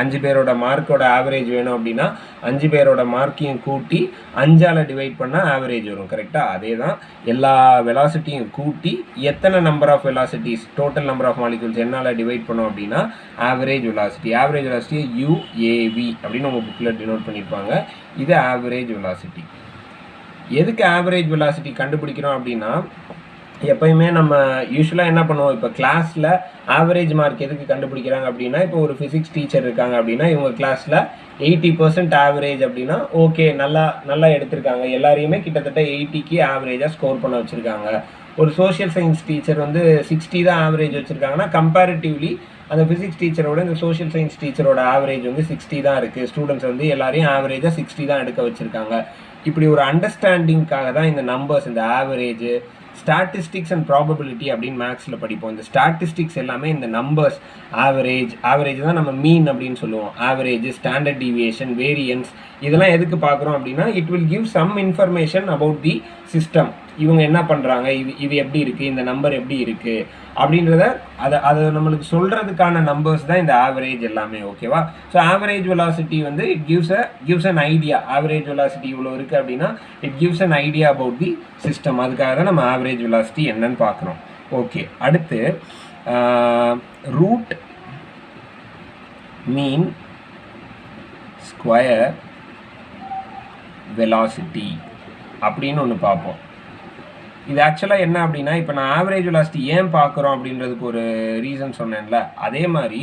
5 பேரோட மார்க்கோட ஆவரேஜ் வேணும் அப்படின்னா 5 பேரோட மார்க்கையும் கூட்டி 5ஆல் டிவைட் பண்ணால் ஆவரேஜ் வரும். கரெக்டாக அதே தான் எல்லா வெலாசிட்டியும் கூட்டி எத்தனை number of velocities total number of molecules என்னால் டிவைட் பண்ணோம் அப்படின்னா ஆவரேஜ் வெலாசிட்டியை UAV அப்படின்னு உங்கள் புக்கில் டினோட் பண்ணியிருப்பாங்க. இது ஆவரேஜ் வெலாசிட்டி. எதுக்கு ஆவரேஜ் வெலாசிட்டி கண்டுபிடிக்கிறோம் அப்படின்னா எப்பயுமே நம்ம யூஸ்வலாக என்ன பண்ணுவோம், இப்போ கிளாஸில் ஆவரேஜ் மார்க் எதுக்கு கண்டுபிடிக்கிறாங்க அப்படின்னா, இப்போ ஒரு ஃபிசிக்ஸ் டீச்சர் இருக்காங்க அப்படின்னா இவங்க கிளாஸில் 80% ஆவரேஜ் அப்படின்னா ஓகே நல்லா எடுத்திருக்காங்க, எல்லாரையுமே கிட்டத்தட்ட 80க்கு ஆவரேஜாக ஸ்கோர் பண்ண வச்சுருக்காங்க. ஒரு சோஷியல் சயின்ஸ் டீச்சர் வந்து 60 தான் ஆவரேஜ் வச்சுருக்காங்கன்னா கம்பேரிட்டிவ்லி அந்த ஃபிசிக்ஸ் டீச்சரோட இந்த சோஷியல் சயின்ஸ் டீச்சரோட ஆவரேஜ் வந்து 60 தான் இருக்குது. ஸ்டூடெண்ட்ஸ் வந்து எல்லாரையும் ஆவரேஜாக 60 தான் எடுக்க வச்சுருக்காங்க. இப்படி ஒரு அண்டர்ஸ்டாண்டிங்காக தான் இந்த நம்பர்ஸ், இந்த ஆவரேஜ், ஸ்டாட்டிஸ்டிக்ஸ் அண்ட் ப்ராபபிலிட்டி அப்படின்னு மேக்ஸில் படிப்போம். இந்த ஸ்டாட்டிஸ்டிக்ஸ் எல்லாமே இந்த நம்பர்ஸ், ஆவரேஜ் தான் நம்ம மீன் அப்படின்னு சொல்லுவோம். ஆவரேஜ், ஸ்டாண்டர்ட் டீவியேஷன், வேரியன்ஸ், இதெல்லாம் எதுக்கு பார்க்குறோம் அப்படின்னா it will give some information about the system. இவங்க என்ன பண்ணுறாங்க, இது எப்படி இருக்குது, இந்த நம்பர் எப்படி இருக்குது அப்படின்றத அதை நம்மளுக்கு சொல்கிறதுக்கான நம்பர்ஸ் தான் இந்த ஆவரேஜ் எல்லாமே. ஓகேவா? ஸோ ஆவரேஜ் வெலாசிட்டி வந்து it gives an idea. Average velocity இவ்வளோ இருக்குது அப்படின்னா it gives an idea about the system. அதுக்காக தான் நம்ம ஆவரேஜ் வெலாசிட்டி என்னன்னு பார்க்குறோம். ஓகே, அடுத்து ரூட் மீன் ஸ்கொயர் வெலாசிட்டி அப்படின்னு ஒன்று பார்ப்போம். இது ஆக்சுவலாக என்ன அப்படின்னா, இப்போ நான் ஆவரேஜ் வெலாசிட்டி ஏன் பார்க்குறோம் அப்படின்றதுக்கு ஒரு ரீசன் சொன்னேன்ல, அதே மாதிரி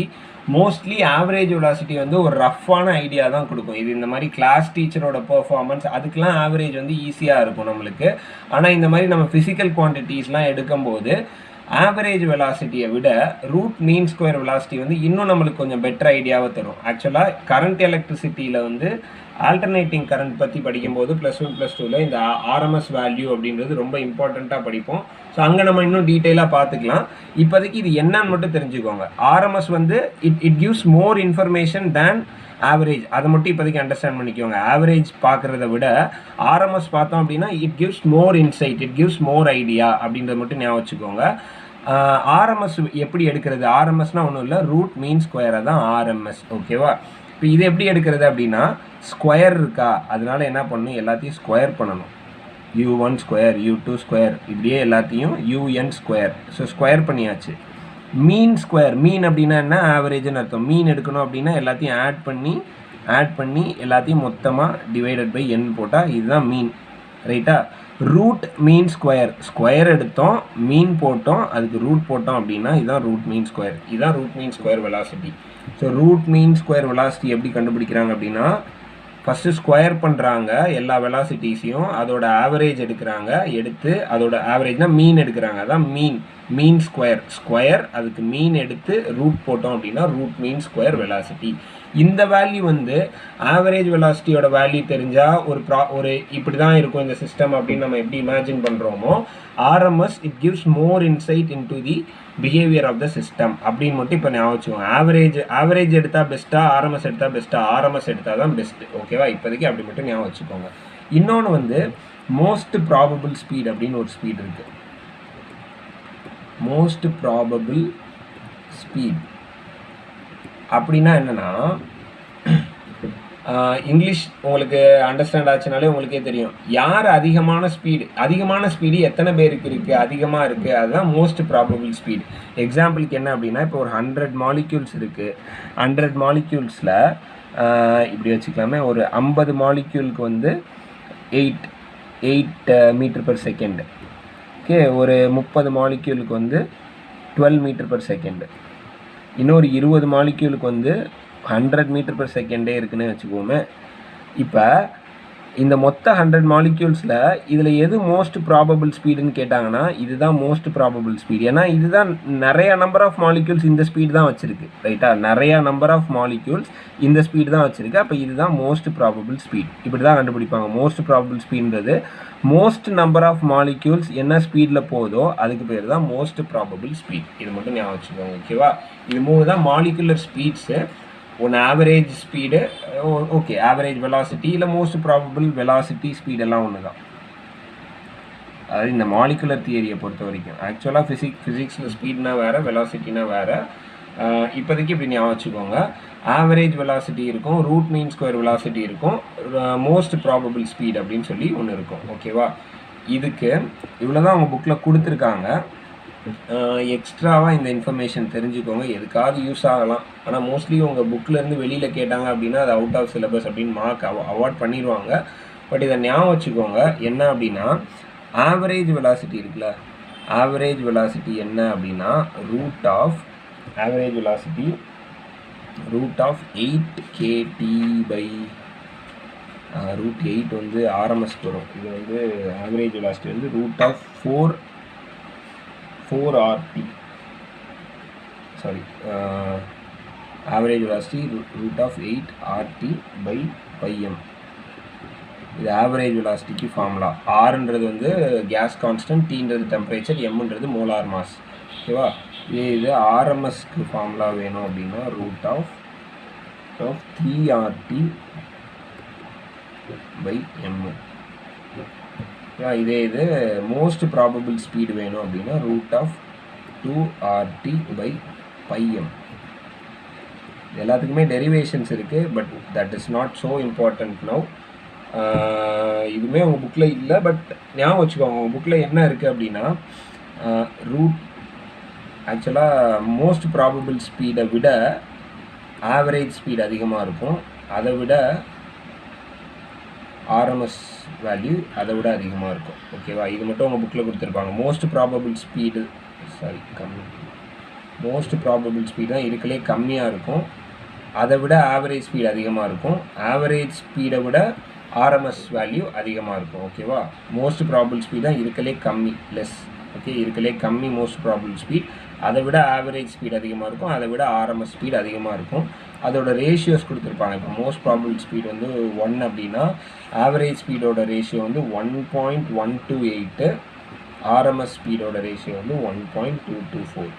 மோஸ்ட்லி ஆவரேஜ் வெலாசிட்டி வந்து ஒரு ரஃப்பான ஐடியா தான் கொடுக்கும். இது இந்த மாதிரி கிளாஸ் டீச்சரோட பெர்ஃபார்மன்ஸ் அதுக்கெலாம் ஆவரேஜ் வந்து ஈஸியாக இருக்கும் நம்மளுக்கு. ஆனால் இந்த மாதிரி நம்ம ஃபிசிக்கல் குவான்டிட்டிஸ்லாம் எடுக்கும்போது ஆவரேஜ் வெலாசிட்டியை விட ரூட் மீன் ஸ்கொயர் வெலாசிட்டி வந்து இன்னும் நம்மளுக்கு கொஞ்சம் பெட்டர் ஐடியாவை தரும். ஆக்சுவலாக கரண்ட் எலக்ட்ரிசிட்டியில் வந்து ஆல்டர்னேட்டிங் கரண்ட் பற்றி படிக்கும்போது +1 +2ல் இந்த ஆர்எம்எஸ் வேல்யூ அப்படின்றது ரொம்ப இம்பார்ட்டண்ட்டாக படிப்போம். ஸோ அங்கே நம்ம இன்னும் டீட்டெயிலாக பார்த்துக்கலாம். இப்போதைக்கு இது என்னன்னு மட்டும் தெரிஞ்சுக்கோங்க. ஆர்எம்எஸ் வந்து it gives more information than average. அதை மட்டும் இப்போதைக்கு அண்டர்ஸ்டாண்ட் பண்ணிக்கோங்க. ஆவரேஜ் பார்க்குறத விட ஆர்எம்எஸ் பார்த்தோம் அப்படின்னா it gives more inside, it gives more idea அப்படின்றத மட்டும் ஞாபகம் வச்சுக்கோங்க. ஆர்எம்எஸ் எப்படி எடுக்கிறது, ஆர்எம்எஸ்னால் ஒன்றும் இல்லை, ரூட் மீன் ஸ்கொயரை தான் ஆர்எம்எஸ். ஓகேவா? இப்போ இது எப்படி எடுக்கிறது அப்படின்னா ஸ்கொயர் இருக்கா, அதனால என்ன பண்ணணும், எல்லாத்தையும் ஸ்கொயர் பண்ணணும். U1 ஸ்கொயர், U2 ஸ்கொயர், இப்படியே எல்லாத்தையும் UN ஸ்கொயர். ஸோ ஸ்கொயர் பண்ணியாச்சு. மீன் ஸ்கொயர், மீன் அப்படின்னா என்ன, ஆவரேஜ்னு அர்த்தம். மீன் எடுக்கணும் அப்படின்னா எல்லாத்தையும் ஆட் பண்ணி எல்லாத்தையும் மொத்தமாக டிவைடட் பை n போட்டால் இதுதான் மீன். ரைட்டா? ரூட் மீன் ஸ்கொயர் எடுத்தோம், மீன் போட்டோம், அதுக்கு ரூட் போட்டோம் அப்படின்னா இதுதான் ரூட் மீன் ஸ்கொயர். இதுதான் root mean square velocity. So root mean square velocity எப்படி கண்டுபிடிக்கிறாங்க அப்படின்னா ஃபஸ்ட்டு ஸ்கொயர் பண்ணுறாங்க எல்லா வெலாசிட்டிஸையும், அதோட ஆவரேஜ் எடுக்கிறாங்க, எடுத்து அதோட ஆவரேஜ்னால் மீன் எடுக்கிறாங்க, அதான் மீன் ஸ்கொயர் அதுக்கு மீன் எடுத்து ரூட் போட்டோம் அப்படின்னா ரூட் மீன் ஸ்கொயர் வெலாசிட்டி. இந்த வேல்யூ வந்து ஆவரேஜ் வெலாசிட்டியோட வேல்யூ தெரிஞ்சால் ஒரு இப்படி தான் இருக்கும் இந்த சிஸ்டம் அப்படின்னு நம்ம எப்படி இமேஜின் பண்ணுறோமோ, RMS it gives more insight into the behaviour of the system அப்படின்னு மட்டும் இப்போ ஞாபகம் வச்சுக்கோங்க. ஆவரேஜ் எடுத்தால் பெஸ்ட்டாக, ஆர்எம்எஸ் எடுத்தால் பெஸ்ட்டாக, ஆர்எம்எஸ் எடுத்தால் தான் பெஸ்ட்டு. ஓகேவா? இப்போதைக்கு அப்படி மட்டும் ஞாபகம் வச்சுக்கோங்க. இன்னொன்று வந்து மோஸ்ட் ப்ராபபிள் ஸ்பீட் அப்படின்னு ஒரு ஸ்பீட் இருக்குது. மோஸ்ட் ப்ராபபிள் ஸ்பீட் அப்படின்னா என்னென்னா, இங்கிலீஷ் உங்களுக்கு அண்டர்ஸ்டாண்ட் ஆச்சுனாலே உங்களுக்கே தெரியும் யார் அதிகமான ஸ்பீடு எத்தனை பேருக்கு இருக்குது, அதிகமாக இருக்குது, அதுதான் மோஸ்ட் ப்ராபபிள் ஸ்பீட். எக்ஸாம்பிளுக்கு என்ன அப்படின்னா, இப்போ ஒரு 100 மாலிக்யூல்ஸ் இருக்குது. 100 மாலிக்யூல்ஸில் இப்படி வச்சுக்கலாமே, ஒரு 50 மாலிக்யூலுக்கு வந்து 8 மீட்டர்/செகண்ட். ஓகே, ஒரு 30 மாலிக்யூலுக்கு வந்து 12 மீட்டர்/செகண்ட். இன்னொரு 20 மாலிக்யூலுக்கு வந்து 100 மீட்டர்/செகண்டே இருக்குன்னு வச்சுக்கோமே. இப்போ இந்த மொத்த 100 மாலிக்யூல்ஸில் இதில் எது மோஸ்ட் ப்ராபபிள் ஸ்பீடுன்னு கேட்டாங்கன்னா இதுதான் மோஸ்ட் ப்ராபபிள் ஸ்பீடு. ஏன்னா இதுதான் நிறையா நம்பர் ஆஃப் மாலிக்யூல்ஸ் இந்த ஸ்பீடு தான் வச்சுருக்கு. ரைட்டா? நிறையா நம்பர் ஆஃப் மாலிக்யூல்ஸ் இந்த ஸ்பீடு தான் வச்சுருக்கு. அப்போ இதுதான் மோஸ்ட் ப்ராபபிள் ஸ்பீட். இப்படி தான் கண்டுபிடிப்பாங்க. மோஸ்ட் ப்ராபபிள் ஸ்பீடுன்றது மோஸ்ட் நம்பர் ஆஃப் மாலிக்யூல்ஸ் என்ன ஸ்பீடில் போதோ அதுக்கு பேர் தான் மோஸ்ட் ப்ராபபிள் ஸ்பீட். இது மட்டும் ஞாபகம் வச்சுக்கோங்க. ஓகேவா? இது 3 தான் மாலிகுலர் ஸ்பீட்ஸு. ஒன்று average speed, okay, average velocity, இல்லை மோஸ்ட் ப்ராபபிள் வெலாசிட்டி, ஸ்பீடெல்லாம் ஒன்று தான். அதாவது இந்த மாலிகுலர் தியரியை பொறுத்த வரைக்கும் ஆக்சுவலாக ஃபிசிக்ஸில் ஸ்பீட்னா வேறு, வெலாசிட்டினா வேறு. இப்போதைக்கு இப்படி ஞாபகம் வச்சுக்கோங்க. ஆவரேஜ் வெலாசிட்டி இருக்கும், ரூட் மீன் ஸ்கொயர் வெலாசிட்டி இருக்கும், மோஸ்ட் ப்ராபபிள் ஸ்பீட் அப்படின்னு சொல்லி ஒன்று இருக்கும். ஓகேவா? இதுக்கு இவ்வளோ தான் அவங்க புக்கில் கொடுத்துருக்காங்க. எக்ஸ்ட்ராவாக இந்த இன்ஃபர்மேஷன் தெரிஞ்சுக்கோங்க, எதுக்காவது யூஸ் ஆகலாம். ஆனால் மோஸ்ட்லி உங்கள் புக்கிலேருந்து வெளியில் கேட்டாங்க அப்படின்னா அது அவுட் ஆஃப் சிலபஸ் அப்படின்னு மார்க் அவாய்ட் பண்ணிடுவாங்க. பட் இதை ஞாபகம் வச்சுக்கோங்க. என்ன அப்படின்னா ஆவரேஜ் வெலாசிட்டி இருக்குல்ல, ஆவரேஜ் வெலாசிட்டி என்ன அப்படின்னா average velocity root of 8kt by root 8 வந்து ஆர்எம்எஸ்க்கு வரும். இது வந்து ஆவரேஜ் வெலாசிட்டி வந்து root of 4RT, sorry, average velocity root of 8RT by πm. இது ஆவரேஜ் வெலாசிட்டிக்கு ஃபார்முலா. ஆர்ன்றது வந்து கேஸ் கான்ஸ்டன்ட், டீன்றது டெம்பரேச்சர், எம்ன்றது மோலார் மாஸ். ஓகேவா? இது ஆர்எம்எஸ்க்கு ஃபார்முலா வேணும் அப்படின்னா root of 3RT by M. இது மோஸ்ட் ப்ராபபிள் ஸ்பீடு வேணும் அப்படின்னா root of 2RT by πm. எல்லாத்துக்குமே டெரிவேஷன்ஸ் இருக்குது, but that is not so important now. இதுவுமே உங்கள் புக்கில் இல்லை, பட் ஞாபகம் வச்சுக்கோங்க. உங்கள் புக்கில் என்ன இருக்குது அப்படின்னா ரூட் ஆக்சுவலாக மோஸ்ட் ப்ராபபிள் ஸ்பீடை விட ஆவரேஜ் ஸ்பீட் அதிகமாக இருக்கும், அதை விட ஆர்எம்எஸ் வேல்யூ அதை விட அதிகமாக இருக்கும். ஓகேவா? இது மட்டும் உங்கள் புக்கில் கொடுத்துருப்பாங்க. மோஸ்ட் ப்ராபபிள் ஸ்பீடு தான் இருக்கலே கம்மியாக இருக்கும், அதை விட ஆவரேஜ் ஸ்பீடு அதிகமாக இருக்கும், ஆவரேஜ் ஸ்பீடை விட ஆர்எம்எஸ் வேல்யூ அதிகமாக இருக்கும். ஓகேவா? மோஸ்ட் ப்ராபபிள் ஸ்பீட் தான் இருக்கலே கம்மி, லெஸ். ஓகே, இருக்கலே கம்மி மோஸ்ட் ப்ராபபிள் ஸ்பீட், அதை விட ஆவரேஜ் ஸ்பீட் அதிகமாக இருக்கும், அதை விட ஆர்எம்எஸ் ஸ்பீட் அதிகமாக இருக்கும். அதோட ரேஷியோஸ் கொடுத்துருப்பாங்க. இப்போ மோஸ்ட் ப்ராபபிள் ஸ்பீட் வந்து 1 அப்படின்னா ஆவரேஜ் ஸ்பீடோட ரேஷியோ வந்து 1.128, ஆர்எம்எஸ் ஸ்பீடோட ரேஷியோ வந்து 1.224.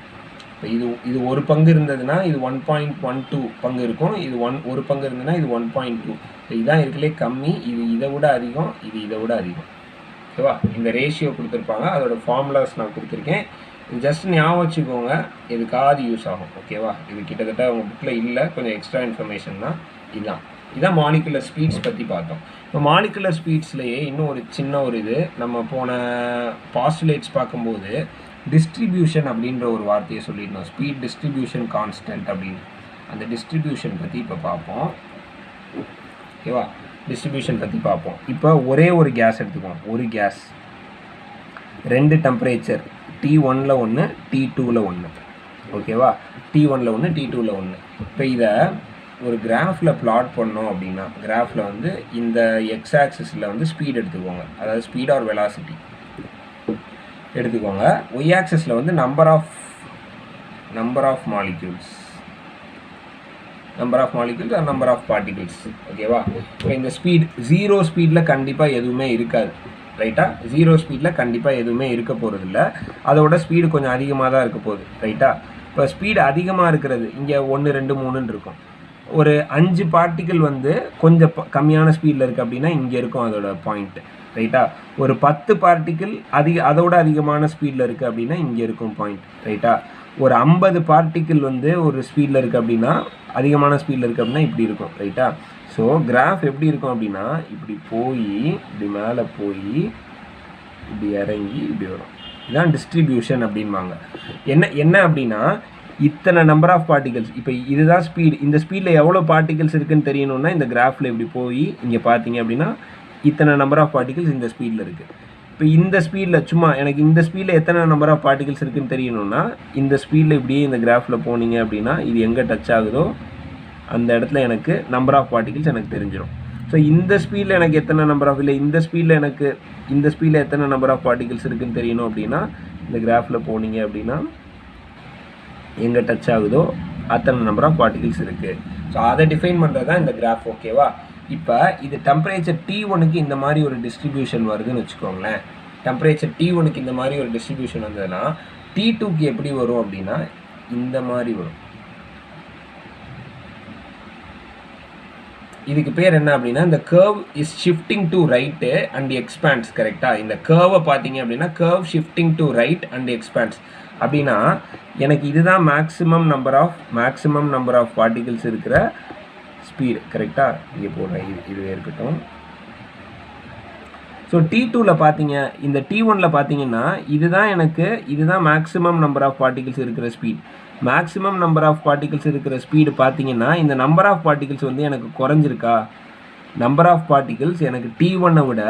இப்போ இது ஒரு பங்கு இருந்ததுன்னா இது 1.12 பங்கு இருக்கும், இது ஒரு பங்கு இருந்ததுன்னா இது 1.2. இதுதான் இருக்கலே கம்மி, இது இதை விட அதிகம், இது இதை விட அதிகம். ஓகேவா? இந்த ரேஷியோ கொடுத்துருப்பாங்க, அதோட ஃபார்முலாஸ் நான் கொடுத்துருக்கேன். இது ஜஸ்ட் ஞாபகம் வச்சுக்கோங்க, எதுக்காவது யூஸ் ஆகும். ஓகேவா? இது கிட்டத்தட்ட உங்கள் புக்கில் இல்லை, கொஞ்சம் எக்ஸ்ட்ரா இன்ஃபர்மேஷன் தான். இதான் மாலிகுலர் ஸ்பீட்ஸ் பற்றி பார்த்தோம். இப்போ மாலிகுலர் ஸ்பீட்ஸ்லேயே இன்னும் ஒரு சின்ன ஒரு இது, நம்ம போன பாஸ்டுலேட்ஸ் பார்க்கும்போது டிஸ்ட்ரிபியூஷன் அப்படின்ற ஒரு வார்த்தையை சொல்லியிருந்தோம். ஸ்பீட் டிஸ்ட்ரிபியூஷன் கான்ஸ்டன்ட் அப்படின்னு. அந்த டிஸ்ட்ரிபியூஷன் பற்றி இப்போ பார்ப்போம். ஓகேவா? டிஸ்ட்ரிபியூஷன் பற்றி பார்ப்போம். இப்போ ஒரே ஒரு கேஸ் எடுத்துக்குவோம். ஒரு கேஸ், 2 டெம்பரேச்சர், T1ல் 1, T2ல் 1. ஓகேவா? T1ல் 1, T2ல் 1. இப்போ இதை ஒரு கிராஃபில் பிளாட் பண்ணோம் அப்படின்னா, கிராஃபில் வந்து இந்த எக்ஸ் ஆக்சிஸில் வந்து ஸ்பீட் எடுத்துக்கோங்க, அதாவது ஸ்பீட் ஆர் வெலாசிட்டி எடுத்துக்கோங்க. ஒய் ஆக்சிஸில் வந்து number of molecules or number of particles. ஓகேவா? இப்போ இந்த ஸ்பீட் 0 ஸ்பீடில் கண்டிப்பாக எதுவுமே இருக்காது, ரைட்டா? 0 ஸ்பீடில் கண்டிப்பாக எதுவுமே இருக்க போகிறதில்ல, அதோட ஸ்பீடு கொஞ்சம் அதிகமாக தான் இருக்க போகுது, ரைட்டா? இப்போ ஸ்பீடு அதிகமாக இருக்கிறது இங்கே 1, 2, 3ன்னு இருக்கும். ஒரு 5 பார்ட்டிகிள் வந்து கொஞ்சம் கம்மியான ஸ்பீடில் இருக்குது அப்படின்னா இங்கே இருக்கும் அதோட பாயிண்ட்டு, ரைட்டா? ஒரு 10 பார்ட்டிகிள் அதோட அதிகமான ஸ்பீடில் இருக்குது அப்படின்னா இங்கே இருக்கும் பாயிண்ட், ரைட்டா? ஒரு 50 பார்ட்டிகிள் வந்து ஒரு ஸ்பீடில் இருக்குது அப்படின்னா, அதிகமான ஸ்பீடில் இருக்குது அப்படின்னா இப்படி இருக்கும், ரைட்டா? ஸோ கிராஃப் எப்படி இருக்கும் அப்படின்னா இப்படி போய் இப்படி மேலே போய் இப்படி இறங்கி இப்படி வரும். இதுதான் டிஸ்ட்ரிபியூஷன் அப்படின்வாங்க. என்ன அப்படின்னா இத்தனை நம்பர் ஆஃப் பார்ட்டிகல்ஸ். இப்போ இதுதான் ஸ்பீடு, இந்த ஸ்பீடில் எவ்வளோ பார்ட்டிகல்ஸ் இருக்குதுன்னு தெரியணுன்னா இந்த கிராஃபில் இப்படி போய் இங்கே பார்த்தீங்க அப்படின்னா இத்தனை நம்பர் ஆஃப் பார்ட்டிகல்ஸ் இந்த ஸ்பீடில் இருக்குது. இப்போ இந்த ஸ்பீடில் சும்மா எனக்கு இந்த ஸ்பீடில் எத்தனை நம்பர் ஆஃப் பார்ட்டிகல்ஸ் இருக்குதுன்னு தெரியணுன்னா இந்த ஸ்பீடில் இப்படியே இந்த கிராஃபில் போனீங்க அப்படின்னா இது எங்கே டச் ஆகுதோ அந்த இடத்துல எனக்கு நம்பர் ஆஃப் பார்ட்டிகல்ஸ் எனக்கு தெரிஞ்சிடும். ஸோ இந்த ஸ்பீடில் எனக்கு எத்தனை நம்பர் ஆஃப், இல்லை இந்த ஸ்பீடில் எத்தனை நம்பர் ஆஃப் பார்ட்டிகல்ஸ் இருக்குதுன்னு தெரியணும் அப்படின்னா இந்த கிராஃபில் போனீங்க அப்படின்னா எங்கே டச் ஆகுதோ அத்தனை நம்பர் ஆஃப் பார்ட்டிகல்ஸ் இருக்குது. ஸோ அதை டிஃபைன் பண்ணுறது தான் இந்த கிராஃப். ஓகேவா? இப்போ இது டெம்பரேச்சர் T1க்கு இந்த மாதிரி ஒரு டிஸ்ட்ரிபியூஷன் வருதுன்னு வச்சுக்கோங்களேன். டெம்பரேச்சர் T1க்கு இந்த மாதிரி ஒரு டிஸ்ட்ரிபியூஷன் வந்ததுன்னா T2க்கு எப்படி வரும் அப்படின்னா இந்த மாதிரி வரும். இதுக்கு பேர் என்ன அப்படின்னா இந்த curve is shifting to right and expands. கரெக்டாக? இந்த கர்வை பார்த்தீங்க அப்படின்னா curve shifting to right and expands. அப்படின்னா எனக்கு இதுதான் மேக்ஸிமம் நம்பர் ஆஃப் பார்ட்டிகிள்ஸ் இருக்கிற ஸ்பீடு. கரெக்டாக இங்கே போடுறேன், இதுவே இருக்கட்டும். ஸோ T2வில் பார்த்தீங்க, இந்த T1ல் பார்த்தீங்கன்னா இதுதான் மேக்ஸிமம் நம்பர் ஆஃப் பார்ட்டிகிள்ஸ் இருக்கிற speed. Maximum number of particles இருக்கிற ஸ்பீடு பார்த்தீங்கன்னா இந்த நம்பர் ஆஃப் பார்ட்டிகிள்ஸ் வந்து எனக்கு குறைஞ்சிருக்கா? நம்பர் ஆஃப் பார்ட்டிகிள்ஸ் எனக்கு T1 விட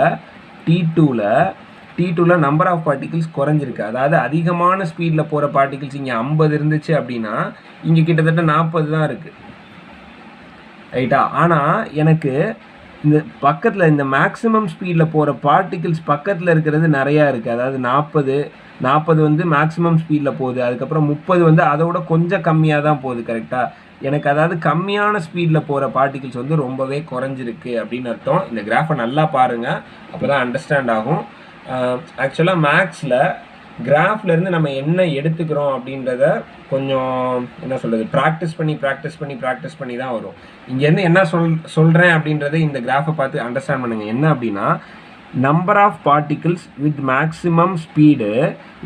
T2வில் நம்பர் ஆஃப் பார்ட்டிகிள்ஸ் குறைஞ்சிருக்கு. அதாவது அதிகமான ஸ்பீடில் போகிற பார்ட்டிகிள்ஸ் இங்கே 50 இருந்துச்சு அப்படின்னா இங்கே கிட்டத்தட்ட 40 தான் இருக்குது. ரைட்டா? ஆனால் எனக்கு இந்த பக்கத்தில் இந்த மேக்ஸிமம் ஸ்பீடில் போகிற பார்ட்டிகிள்ஸ் பக்கத்தில் இருக்கிறது நிறையா இருக்குது. அதாவது 40 வந்து மேக்ஸிமம் ஸ்பீடில் போகுது. அதுக்கப்புறம் 30 வந்து அதை விட கொஞ்சம் கம்மியாக தான் போகுது. கரெக்டாக? எனக்கு அதாவது கம்மியான ஸ்பீடில் போகிற பார்ட்டிகிள்ஸ் வந்து ரொம்பவே குறைஞ்சிருக்கு அப்படின்னு அர்த்தம். இந்த கிராஃபை நல்லா பாருங்கள், அப்போ தான் அண்டர்ஸ்டாண்ட் ஆகும். ஆக்சுவலாக மேக்ஸில் கிராஃப்லேருந்து நம்ம என்ன எடுத்துக்கிறோம் அப்படின்றத கொஞ்சம் என்ன சொல்கிறது, ப்ராக்டிஸ் பண்ணி தான் வரும். இங்கேருந்து என்ன சொல்கிறேன் அப்படின்றத இந்த கிராஃபை பார்த்து அண்டர்ஸ்டாண்ட் பண்ணுங்கள். என்ன அப்படின்னா, number of particles with maximum speed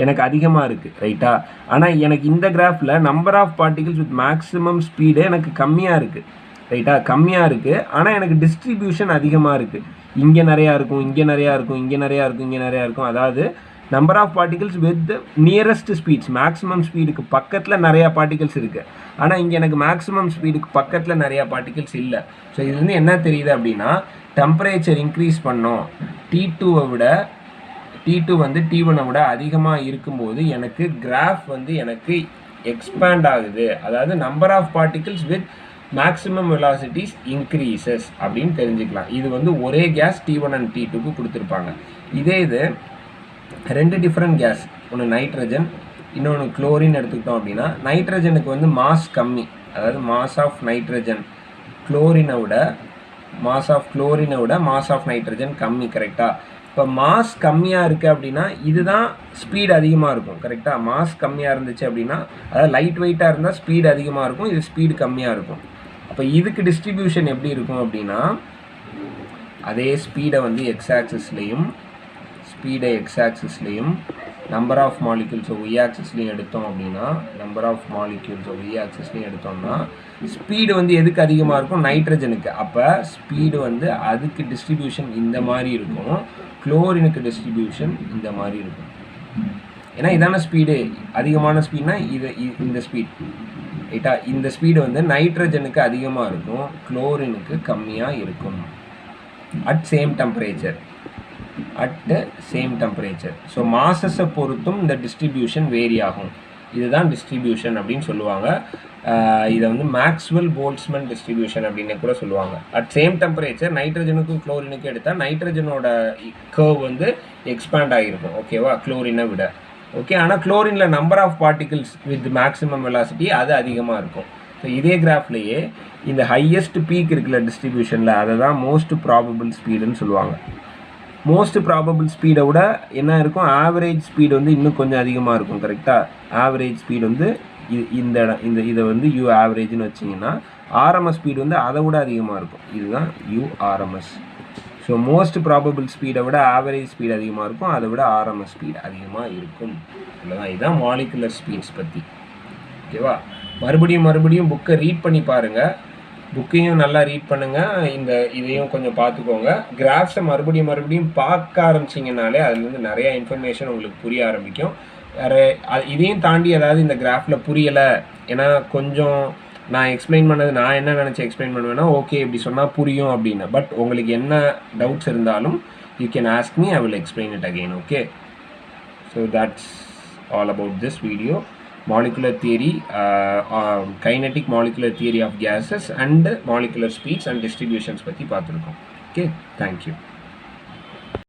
எனக்கு அதிகமாக இருக்குது. ரைட்டா? ஆனால் எனக்கு இந்த கிராஃபில் number of particles with maximum speed எனக்கு கம்மியாக இருக்குது. ரைட்டா? கம்மியாக இருக்குது. ஆனால் எனக்கு டிஸ்ட்ரிபியூஷன் அதிகமாக இருக்குது. இங்கே நிறையா இருக்கும், இங்கே நிறையா இருக்கும், இங்கே நிறையா இருக்கும், இங்கே நிறையா இருக்கும். அதாவது number of particles with nearest speeds, maximum ஸ்பீடுக்கு பக்கத்தில் நிறையா பார்ட்டிகிள்ஸ் இருக்குது. ஆனால் இங்கே எனக்கு மேக்ஸிமம் ஸ்பீடுக்கு பக்கத்தில் நிறையா பார்ட்டிகிள்ஸ் இல்லை. ஸோ இது வந்து என்ன தெரியுது அப்படின்னா, டெம்பரேச்சர் இன்க்ரீஸ் பண்ணோம், T2 வந்து T1 விட அதிகமாக இருக்கும்போது எனக்கு கிராஃப் வந்து எனக்கு எக்ஸ்பேண்ட் ஆகுது. அதாவது number of particles with maximum velocities increases அப்படின்னு தெரிஞ்சுக்கலாம். இது வந்து ஒரே கேஸ் T1 அண்ட் T2க்கு கொடுத்துருப்பாங்க. இதே இது 2 டிஃப்ரெண்ட் கேஸ், ஒன்று நைட்ரஜன், இன்னொன்று குளோரின் எடுத்துக்கிட்டோம் அப்படின்னா, நைட்ரஜனுக்கு வந்து மாஸ் கம்மி. அதாவது மாஸ் ஆஃப் நைட்ரஜன் குளோரினை விட மாஸ் ஆஃப் நைட்ரஜன் கம்மி. கரெக்டாக? இப்போ மாஸ் கம்மியாக இருக்குது அப்படின்னா இதுதான் ஸ்பீடு அதிகமாக இருக்கும். கரெக்டாக? மாஸ் கம்மியாக இருந்துச்சு அப்படின்னா, அதாவது லைட் வெயிட்டாக இருந்தால் ஸ்பீடு அதிகமாக இருக்கும், இது ஸ்பீடு கம்மியாக இருக்கும். அப்போ இதுக்கு டிஸ்ட்ரிபியூஷன் எப்படி இருக்கும் அப்படின்னா, அதே ஸ்பீடை வந்து எக்ஸ் ஆக்சிஸ்லேயும் நம்பர் ஆஃப் மாலிக்யூல்ஸை ஒய் ஆக்சிஸ்லேயும் எடுத்தோம் அப்படின்னா, ஸ்பீடு வந்து எதுக்கு அதிகமாக இருக்கும்? நைட்ரஜனுக்கு. அப்போ ஸ்பீடு வந்து அதுக்கு டிஸ்ட்ரிபியூஷன் இந்த மாதிரி இருக்கும், குளோரினுக்கு டிஸ்ட்ரிபியூஷன் இந்த மாதிரி இருக்கும். ஏன்னா இதான ஸ்பீடு, அதிகமான ஸ்பீட்னா இந்த ஸ்பீட். ரைட்டா? இந்த ஸ்பீடு வந்து நைட்ரஜனுக்கு அதிகமாக இருக்கும், குளோரினுக்கு கம்மியாக இருக்கும். At same temperature. ஸோ மாசஸை பொறுத்தும் இந்த டிஸ்ட்ரிபியூஷன் வேரி ஆகும். இதுதான் டிஸ்ட்ரிபியூஷன் அப்படின்னு சொல்லுவாங்க. இதை வந்து மேக்ஸ்வெல் போல்ட்ஸ்மேன் டிஸ்ட்ரிபியூஷன் அப்படின்னு கூட சொல்லுவாங்க. அட் சேம் டெம்பரேச்சர் நைட்ரஜனுக்கும் குளோரினுக்கும் எடுத்தால் நைட்ரஜனோட கர்வ் வந்து எக்ஸ்பேண்ட் ஆகிருக்கும். ஓகேவா? குளோரினை விட. ஓகே. ஆனால் குளோரினில் number of particles with maximum velocity அது அதிகமாக இருக்கும். ஸோ இதே கிராஃப்லேயே இந்த ஹையஸ்ட் பீக் இருக்குல்ல டிஸ்ட்ரிபியூஷனில், அதை தான் மோஸ்ட் ப்ராபபிள் ஸ்பீடுன்னு சொல்லுவாங்க. மோஸ்ட் ப்ராபபிள் ஸ்பீடை விட என்ன இருக்கும், ஆவரேஜ் ஸ்பீடு வந்து இன்னும் கொஞ்சம் அதிகமாக இருக்கும். கரெக்டாக? ஆவரேஜ் ஸ்பீடு வந்து இதை வந்து யூ ஆவரேஜ்னு வச்சிங்கன்னா, ஆர்எம்எஸ் ஸ்பீடு வந்து அதை விட அதிகமாக இருக்கும். இதுதான் URMS. ஸோ மோஸ்ட் ப்ராபபிள் ஸ்பீடை விட ஆவரேஜ் ஸ்பீடு அதிகமாக இருக்கும், அதை விட ஆர்எம்எஸ் ஸ்பீடு அதிகமாக இருக்கும். இல்லைதான்? இதுதான் மாலிகுலர் ஸ்பீட்ஸ் பற்றி. ஓகேவா? மறுபடியும் புக்கை ரீட் பண்ணி பாருங்கள். புக்கையும் நல்லா ரீட் பண்ணுங்கள், இதையும் கொஞ்சம் பார்த்துக்கோங்க. கிராஃப்ஸை மறுபடியும் பார்க்க ஆரம்பிச்சிங்கனாலே அதுலேருந்து நிறையா இன்ஃபர்மேஷன் உங்களுக்கு புரிய ஆரம்பிக்கும். இதையும் தாண்டி ஏதாவது இந்த கிராஃபில் புரியலை, ஏன்னா கொஞ்சம் நான் எக்ஸ்பிளைன் பண்ணது நான் என்ன நினச்சி எக்ஸ்பிளைன் பண்ணுவேன்னா, ஓகே இப்படி சொன்னால் புரியும் அப்படின்னு. பட் உங்களுக்கு என்ன டவுட்ஸ் இருந்தாலும் you can ask me, I will explain it again. Okay. So that's all about this video. molecular theory, kinetic molecular theory of gases and molecular speeds and distributions பற்றி பார்த்துருக்கோம். Okay, thank you.